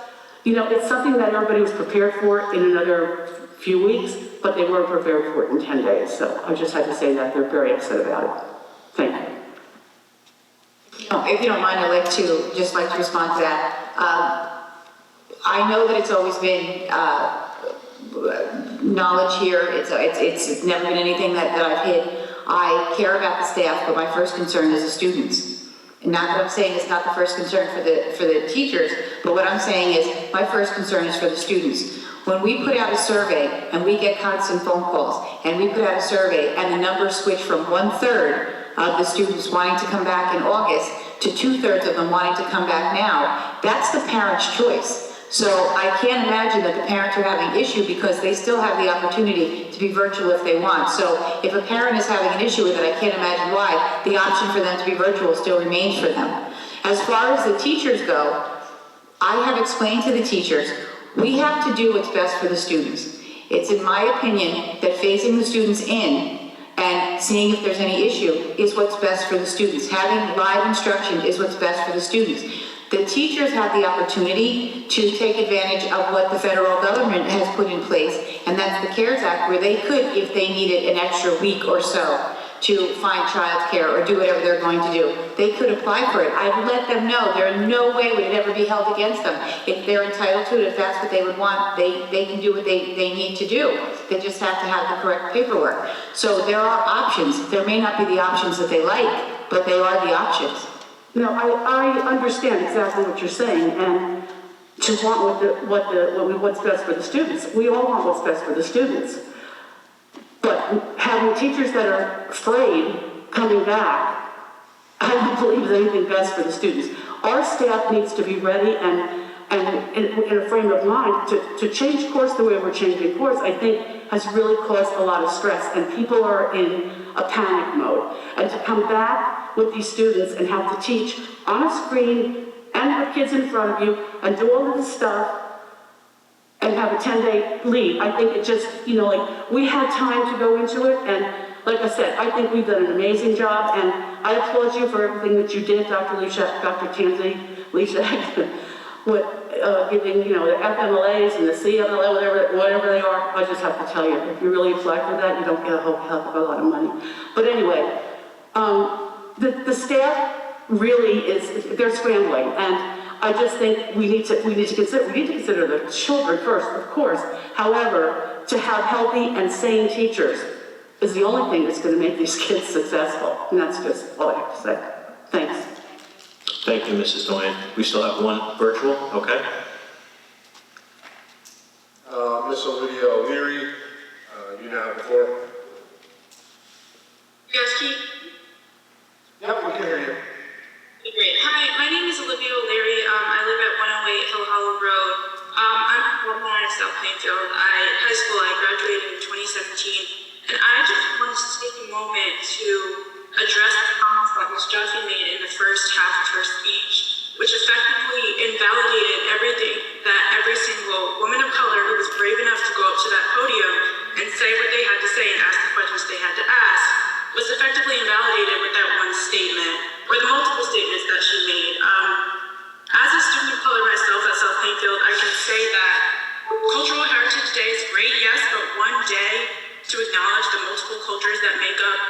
it's something that everybody was prepared for in another few weeks, but they weren't prepared for it in 10 days. So I just had to say that they're very upset about it. Thank you. If you don't mind, I'd like to respond to that. I know that it's always been knowledge here. It's never been anything that I've hid. I care about the staff, but my first concern is the students. And not that I'm saying it's not the first concern for the teachers, but what I'm saying is my first concern is for the students. When we put out a survey and we get constant phone calls, and we put out a survey and the numbers switch from 1/3 of the students wanting to come back in August to 2/3 of them wanting to come back now, that's the parent's choice. So I can't imagine that the parents are having an issue because they still have the opportunity to be virtual if they want. So if a parent is having an issue with it, I can't imagine why the option for them to be virtual still remains for them. As far as the teachers go, I have explained to the teachers, we have to do what's best for the students. It's in my opinion that phasing the students in and seeing if there's any issue is what's best for the students. Having live instruction is what's best for the students. The teachers have the opportunity to take advantage of what the federal government has put in place, and that's the CARES Act, where they could, if they needed an extra week or so to find childcare or do whatever they're going to do, they could apply for it. I've let them know there in no way would it ever be held against them. If they're entitled to it, if that's what they would want, they can do what they need to do. They just have to have the correct paperwork. So there are options. There may not be the options that they like, but they are the options. No, I understand exactly what you're saying, and to want what's best for the students. We all want what's best for the students. But having teachers that are afraid coming back, I don't believe is anything best for the students. Our staff needs to be ready and in a frame of mind to change course the way we're changing course, I think has really caused a lot of stress, and people are in a panic mode. And to come back with these students and have to teach on a screen and with kids in front of you and do all of this stuff and have a 10-day leave, I think it just, we had time to go into it, and like I said, I think we've done an amazing job, and I applaud you for everything that you did, Dr. Leshak, Dr. Tansy, Leshak, with giving, the FMLAs and the CMLA, whatever they are. I just have to tell you, if you really apply for that, you don't get a whole hell of a lot of money. But anyway, the staff really they're scrambling, and I just think we need to consider the children first, of course. However, to have healthy and sane teachers is the only thing that's going to make these kids successful, and that's just all I have to say. Thanks. Thank you, Mrs. Doyen. We still have one virtual, okay? Miss Olivia O'Leary, you now have the floor. Yes, Keith? Yep, we can hear you. Great. Hi, my name is Olivia O'Leary. I live at 108 Hill Hollow Road. I'm from South Plainfield. High school, I graduated in 2017. And I just wanted to take a moment to address the comments that Ms. Jaffe made in the first half of her speech, which effectively invalidated everything that every single woman of color who was brave enough to go up to that podium and say what they had to say and ask the questions they had to ask was effectively invalidated with that one statement, or the multiple statements that she made. As a student of color myself at South Plainfield, I can say that Cultural Heritage Day is great, yes, but one day to acknowledge the multiple cultures that make up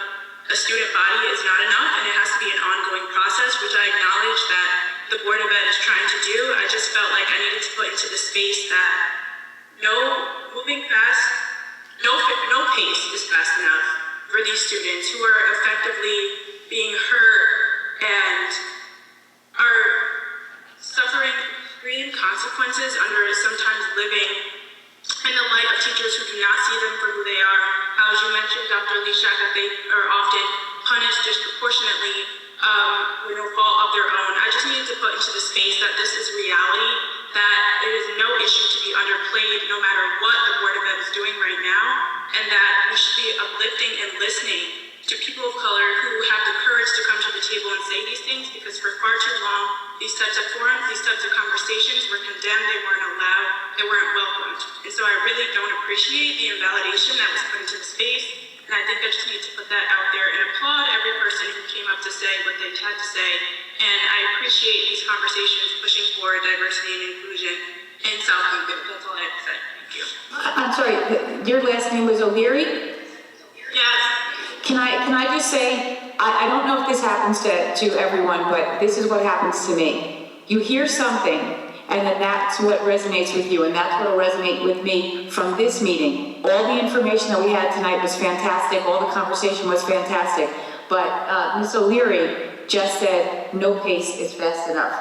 a student body is not enough, and it has to be an ongoing process, which I acknowledge that the Board of Ed is trying to do. I just felt like I needed to put into the space that moving fast, no pace is fast enough for these students who are effectively being hurt and are suffering extreme consequences under sometimes living in the light of teachers who do not see them for who they are. As you mentioned, Dr. Leshak, that they are often space that this is reality, that it is no issue to be underplayed no matter what the Board of Ed is doing right now, and that we should be uplifting and listening to people of color who have the courage to come to the table and say these things, because for far too long, these types of forums, these types of conversations were condemned, they weren't allowed, they weren't welcomed. And so I really don't appreciate the invalidation that was put into the space, and I think I just need to put that out there and applaud every person who came up to say what they had to say. And I appreciate these conversations pushing for diversity and inclusion in South Plainfield. That's all I have to say. Thank you. I'm sorry, your last name was O'Leary? Yes. Can I just say, I don't know if this happens to everyone, but this is what happens to me. You hear something, and then that's what resonates with you, and that's what will resonate with me from this meeting. All the information that we had tonight was fantastic, all the conversation was fantastic, but Ms. O'Leary just said, no pace is fast enough.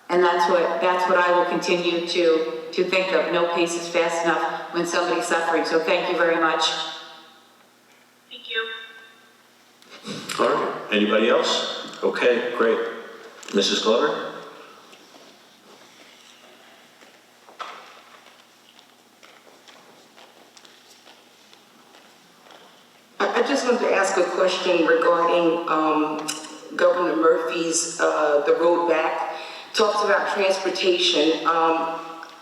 And that's what I will continue to think of. No pace is fast enough when somebody's suffering, so thank you very much. Thank you. All right, anybody else? Okay, great. Mrs. Glover? I just wanted to ask a question regarding Governor Murphy's, the road back. Talks about transportation.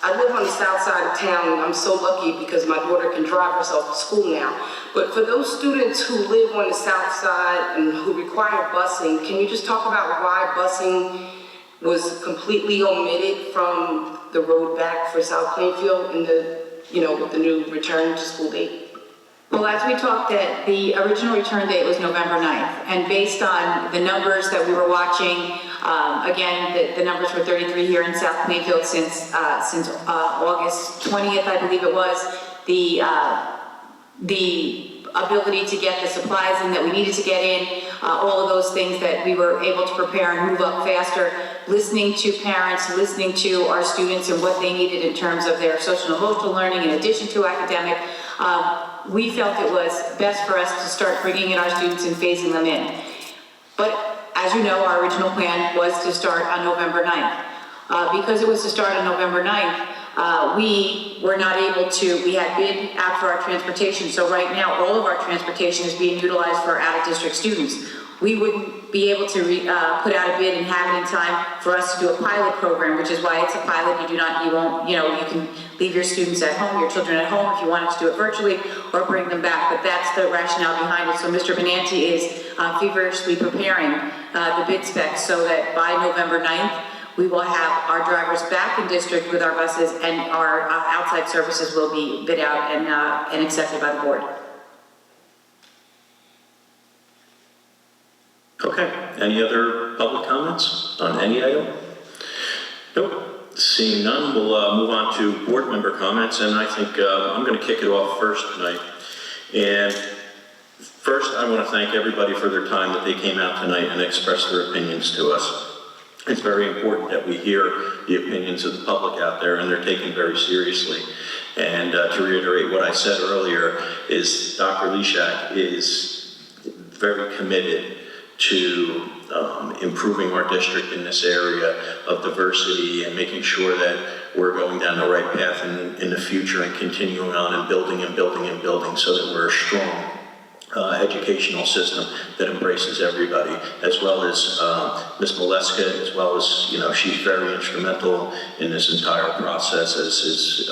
I live on the south side of town, and I'm so lucky because my daughter can drive herself to school now. But for those students who live on the south side and who require busing, can you just talk about why busing was completely omitted from the road back for South Plainfield in the, with the new return to school date? Well, as we talked, that the original return date was November 9th, and based on the numbers that we were watching, again, the numbers were 33 here in South Plainfield since August 20th, I believe it was. The ability to get the supplies in that we needed to get in, all of those things that we were able to prepare and move up faster, listening to parents, listening to our students and what they needed in terms of their social and emotional learning in addition to academic. We felt it was best for us to start bringing in our students and phasing them in. But as you know, our original plan was to start on November 9th. Because it was to start on November 9th, we were not able to, we had bid out for our transportation, so right now all of our transportation is being utilized for out-of-district students. We wouldn't be able to put out a bid and have it in time for us to do a pilot program, which is why it's a pilot. You can leave your students at home, your children at home if you wanted to do it virtually, or bring them back, but that's the rationale behind it. So Mr. Benanti is feverishly preparing the bid specs so that by November 9th, we will have our drivers back in district with our buses, and our outside services will be bid out and accepted by the board. Okay, any other public comments on any item? Nope, seeing none, we'll move on to board member comments, and I think I'm going to kick it off first tonight. And first, I want to thank everybody for their time that they came out tonight and expressed their opinions to us. It's very important that we hear the opinions of the public out there, and they're taken very seriously. And to reiterate what I said earlier, is Dr. Leshak is very committed to improving our district in this area of diversity and making sure that we're going down the right path in the future and continuing on and building and building and building so that we're a strong educational system that embraces everybody, as well as Ms. Moleska, as well as, she's very instrumental in this entire process, as is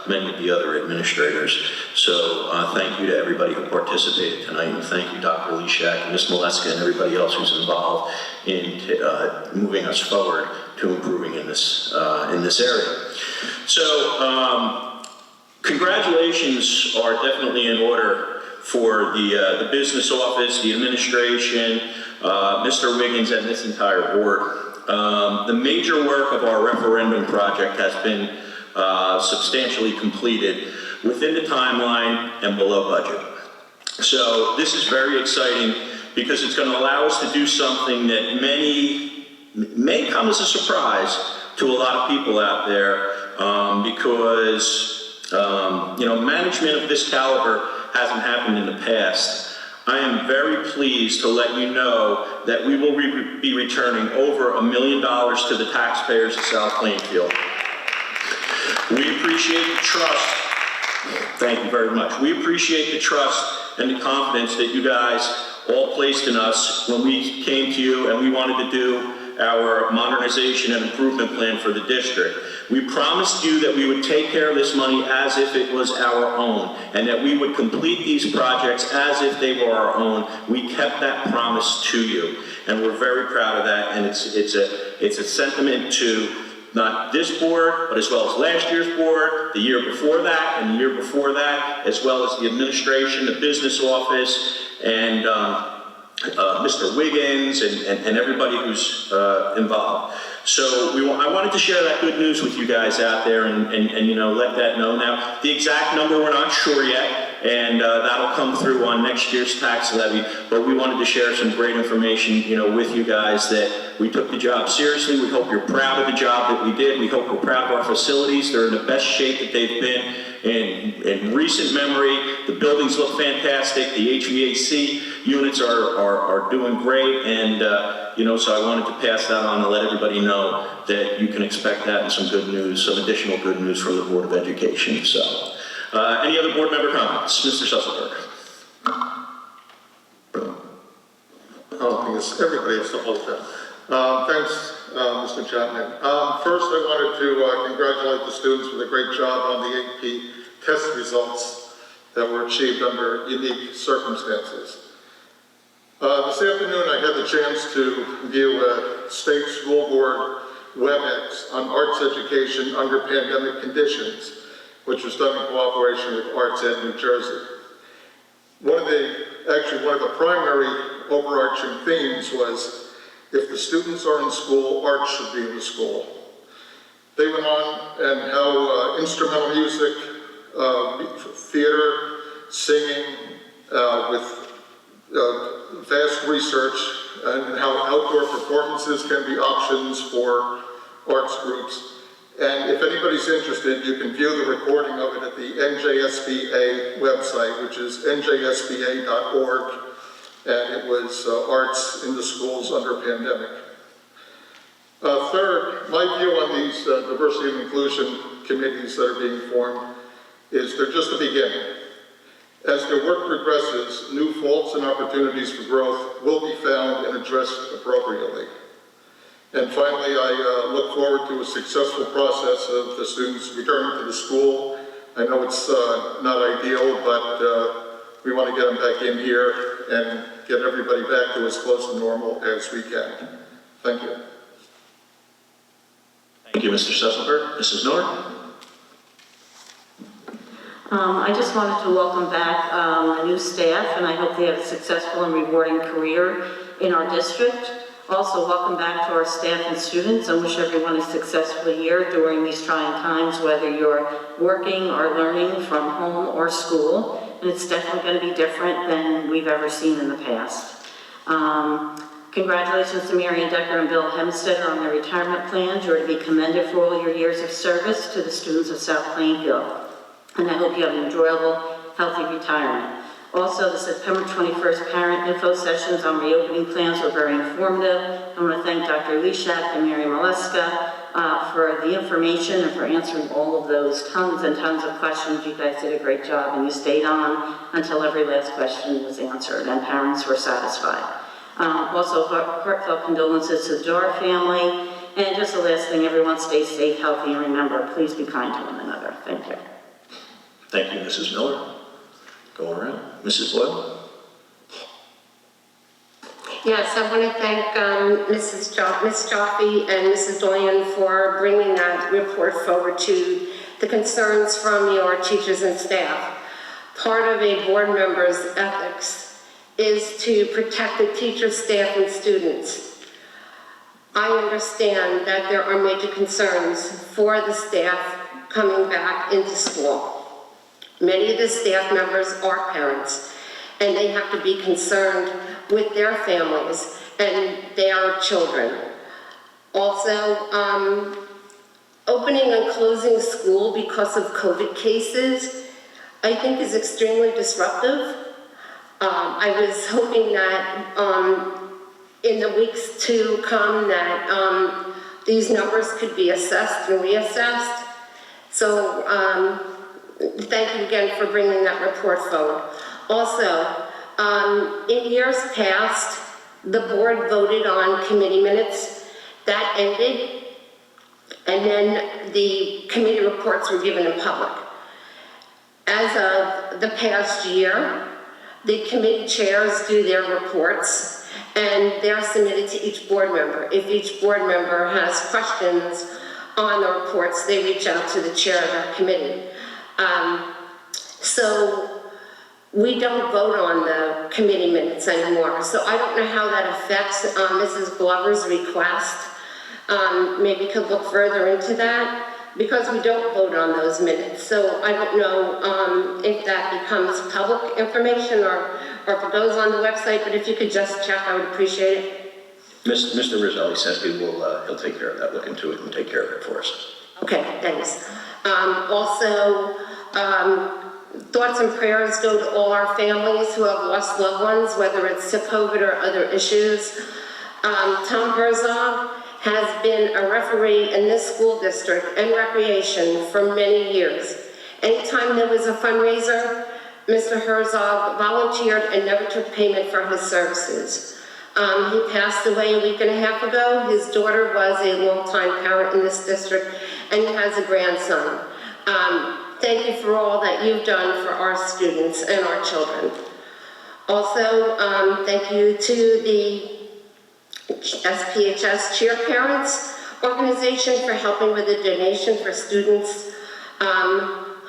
many of the other administrators. So thank you to everybody who participated tonight, and thank you, Dr. Leshak, Ms. Moleska, and everybody else who's involved in moving us forward to improving in this area. So congratulations are definitely in order for the business office, the administration, Mr. Wiggins, and this entire board. The major work of our referendum project has been substantially completed within the timeline and below budget. So this is very exciting because it's going to allow us to do something that may come as a surprise to a lot of people out there because management of this caliber hasn't happened in the past. I am very pleased to let you know that we will be returning over $1 million to the taxpayers of South Plainfield. We appreciate the trust. Thank you very much. We appreciate the trust and the confidence that you guys all placed in us when we came to you and we wanted to do our modernization and improvement plan for the district. We promised you that we would take care of this money as if it was our own, and that we would complete these projects as if they were our own. We kept that promise to you, and we're very proud of that, and it's a sentiment to not this board, but as well as last year's board, the year before that, and the year before that, as well as the administration, the business office, and Mr. Wiggins, and everybody who's involved. So I wanted to share that good news with you guys out there and you know, let that know. Now, the exact number we're not sure yet, and that'll come through on next year's tax levy, but we wanted to share some great information, you know, with you guys that we took the job seriously. We hope you're proud of the job that we did. We hope we're proud of our facilities. They're in the best shape that they've been in recent memory. The buildings look fantastic. The HVAC units are doing great, and you know, so I wanted to pass that on and let everybody know that you can expect that and some good news, some additional good news from the Board of Education. So, any other board member comments? Mr. Susselberg. I don't think it's everybody has to hold that. Thanks, Mr. Chapman. First, I wanted to congratulate the students for the great job on the AP test results that were achieved under unique circumstances. This afternoon, I had the chance to view a state school board WebEx on arts education under pandemic conditions, which was done in cooperation with Arts Ed New Jersey. One of the primary overarching themes was, if the students are in school, art should be in the school. They went on and how instrumental music, theater, singing, with vast research, and how outdoor performances can be options for arts groups. And if anybody's interested, you can view the recording of it at the NJSBA website, which is njsba.org. And it was arts in the schools under pandemic. Third, my view on these diversity and inclusion committees that are being formed is they're just the beginning. As their work progresses, new faults and opportunities for growth will be found and addressed appropriately. And finally, I look forward to a successful process of the students returning to the school. I know it's not ideal, but we want to get them back in here and get everybody back to as close to normal as we can. Thank you. Thank you, Mr. Susselberg. Mrs. Miller? I just wanted to welcome back the new staff, and I hope they have a successful and rewarding career in our district. Also, welcome back to our staff and students, and wish everyone a successful year during these trying times, whether you're working or learning from home or school. And it's definitely going to be different than we've ever seen in the past. Congratulations to Marian Decker and Bill Hemstetter on their retirement plans. You're to be commended for all your years of service to the students of South Plainfield. And I hope you have an enjoyable, healthy retirement. Also, the September 21st parent info sessions on reopening plans were very informative. I want to thank Dr. Leshak and Mary Maleska for the information and for answering all of those tons and tons of questions. You guys did a great job, and you stayed on until every last question was answered and parents were satisfied. Also, heartfelt condolences to the Jar family. And just the last thing, everyone stay safe, healthy, and remember, please be kind to one another. Thank you. Thank you, Mrs. Miller. Going around. Mrs. Boyle? Yes, I want to thank Ms. Jaffe and Mrs. Doyen for bringing that report forward to the concerns from your teachers and staff. Part of a board member's ethics is to protect the teachers, staff, and students. I understand that there are major concerns for the staff coming back into school. Many of the staff members are parents, and they have to be concerned with their families and their children. Also, opening and closing school because of COVID cases, I think is extremely disruptive. I was hoping that in the weeks to come that these numbers could be assessed and reassessed. So thank you again for bringing that report forward. Also, in years past, the board voted on committee minutes. That ended, and then the committee reports were given in public. As of the past year, the committee chairs do their reports, and they're submitted to each board member. If each board member has questions on the reports, they reach out to the chair of that committee. So we don't vote on the committee minutes anymore. So I don't know how that affects Mrs. Glover's request. Maybe could look further into that, because we don't vote on those minutes. So I don't know if that becomes public information or if it goes on the website, but if you could just check, I would appreciate it. Mr. Rizzelli says he'll take care of that, look into it and take care of it for us. Okay, thanks. Also, thoughts and prayers go to all our families who have lost loved ones, whether it's to COVID or other issues. Tom Herzog has been a referee in this school district and recreation for many years. Anytime there was a fundraiser, Mr. Herzog volunteered and never took payment for his services. He passed away a week and a half ago. His daughter was a longtime parent in this district, and he has a grandson. Thank you for all that you've done for our students and our children. Also, thank you to the SPHS Cheer Parents organization for helping with a donation for students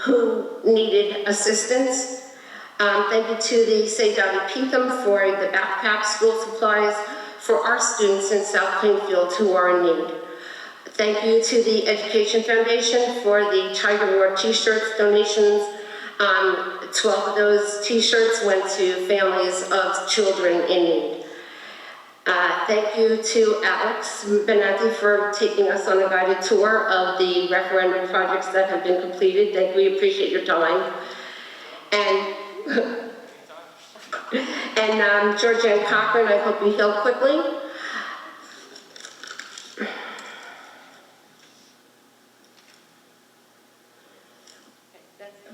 who needed assistance. Thank you to the St. Dottie Peetham for the backpack school supplies for our students in South Plainfield who are in need. Thank you to the Education Foundation for the Tiger Roar t-shirts donations. 12 of those t-shirts went to families of children in need. Thank you to Alex Benanti for taking us on a guided tour of the referendum projects that have been completed. We appreciate your time. And Georgianne Cochran, I hope you heal quickly.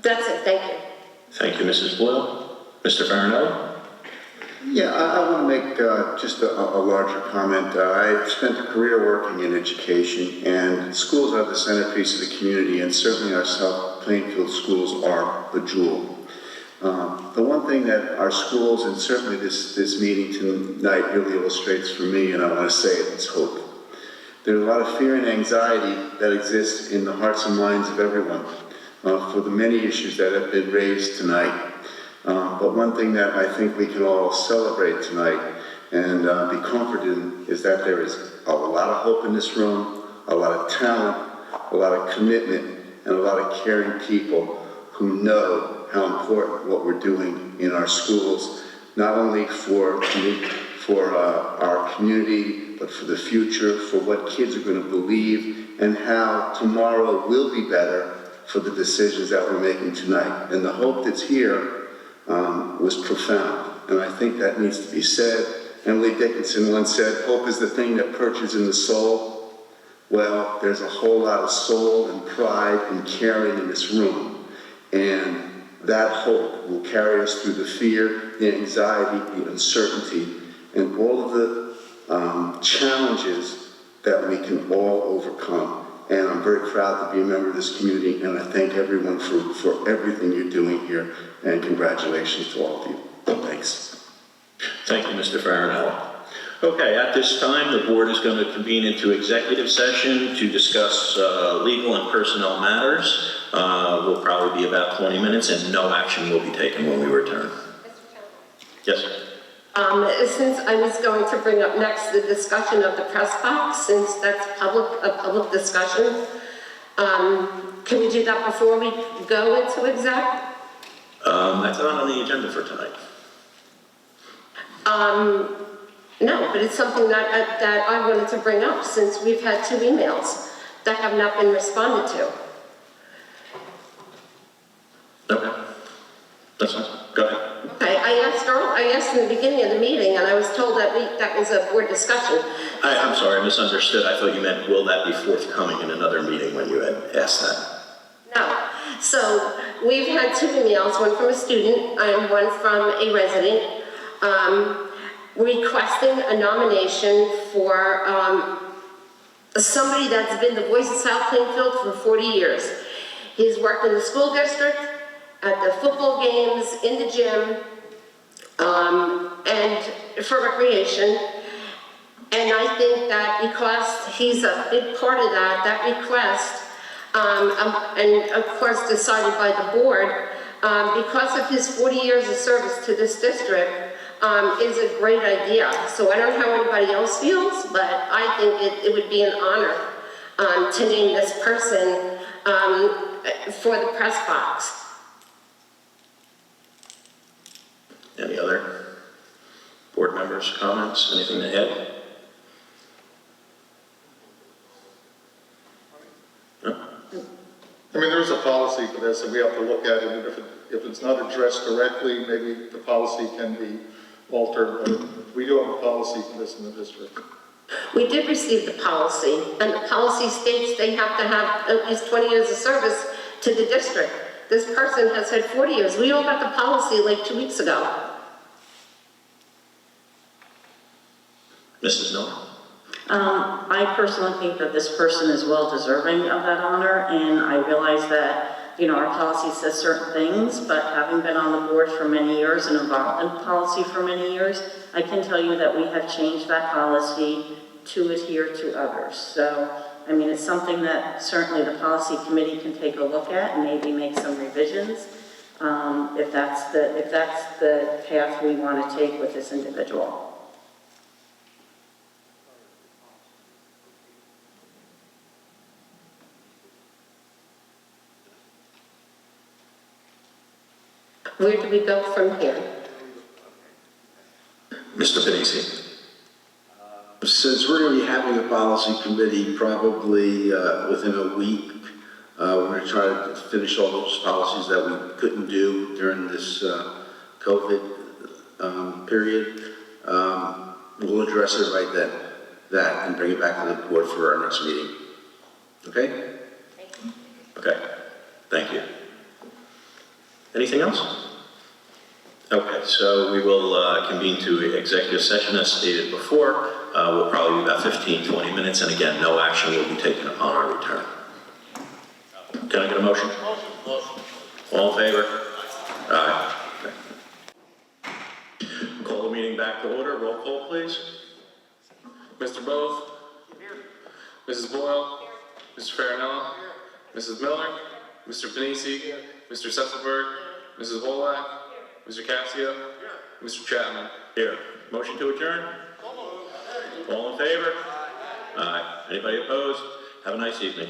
That's it, thank you. Thank you, Mrs. Boyle. Mr. Farinelli? Yeah, I want to make just a larger comment. I've spent a career working in education, and schools are the centerpiece of the community, and certainly our South Plainfield schools are the jewel. The one thing that our schools, and certainly this meeting tonight really illustrates for me, and I want to say it, is hope. There's a lot of fear and anxiety that exists in the hearts and minds of everyone for the many issues that have been raised tonight. But one thing that I think we can all celebrate tonight and be comforted in is that there is a lot of hope in this room, a lot of talent, a lot of commitment, and a lot of caring people who know how important what we're doing in our schools, not only for our community, but for the future, for what kids are going to believe, and how tomorrow will be better for the decisions that we're making tonight. And the hope that's here was profound, and I think that needs to be said. Emily Dickinson once said, hope is the thing that perches in the soul. Well, there's a whole lot of soul and pride and caring in this room, and that hope will carry us through the fear, the anxiety, the uncertainty, and all of the challenges that we can all overcome. And I'm very proud to be a member of this community, and I thank everyone for everything you're doing here, and congratulations to all of you. Thanks. Thank you, Mr. Farinelli. Okay, at this time, the board is going to convene into executive session to discuss legal and personnel matters. Will probably be about 20 minutes, and no action will be taken when we return. Yes? Since I was going to bring up next the discussion of the press box, since that's a public discussion, can we do that before we go into exec? That's not on the agenda for tonight. No, but it's something that I wanted to bring up since we've had 2 emails that have not been responded to. Okay. That's fine. Go ahead. Okay, I asked I asked in the beginning of the meeting, and I was told that that was a board discussion. I'm sorry, I misunderstood. I thought you meant, will that be forthcoming in another meeting when you had asked that? No. So we've had 2 emails, one from a student and one from a resident, requesting a nomination for somebody that's been the voice of South Plainfield for 40 years. He's worked in the school district, at the football games, in the gym, and for recreation. And I think that because he's a big part of that request, and of course decided by the board, because of his 40 years of service to this district, is a great idea. So I don't know how anybody else feels, but I think it would be an honor to name this person for the press box. Any other board members' comments? Anything to add? I mean, there's a policy for this, and we have to look at it, and if it's not addressed directly, maybe the policy can be altered, but we do have a policy for this in the district. We did receive the policy, and the policy states they have to have at least 20 years of service to the district. This person has had 40 years. We all got the policy like 2 weeks ago. Mrs. Miller? I personally think that this person is well deserving of that honor, and I realize that, you know, our policy says certain things, but having been on the board for many years and involved in policy for many years, I can tell you that we have changed that policy to adhere to others. So, I mean, it's something that certainly the policy committee can take a look at and maybe make some revisions, if that's the path we want to take with this individual. Where do we go from here? Mr. Panisi? Since we're going to be having a policy committee probably within a week, we're going to try to finish all those policies that we couldn't do during this COVID period. We'll address it right then, and bring it back to the board for our next meeting. Okay? Okay, thank you. Anything else? Okay, so we will convene to executive session as stated before. We'll probably be about 15-20 minutes, and again, no action will be taken upon our return. Can I get a motion? Motion. All in favor? Aye. Okay. Call the meeting back to order. Roll call, please. Mr. Bove? Mrs. Boyle? Mr. Farinella? Mrs. Miller? Mr. Panisi? Mr. Sesselberg? Mrs. Wolak? Mr. Casio? Mr. Chapman? Here. Motion to adjourn? All in favor? Aye. Anybody opposed? Have a nice evening.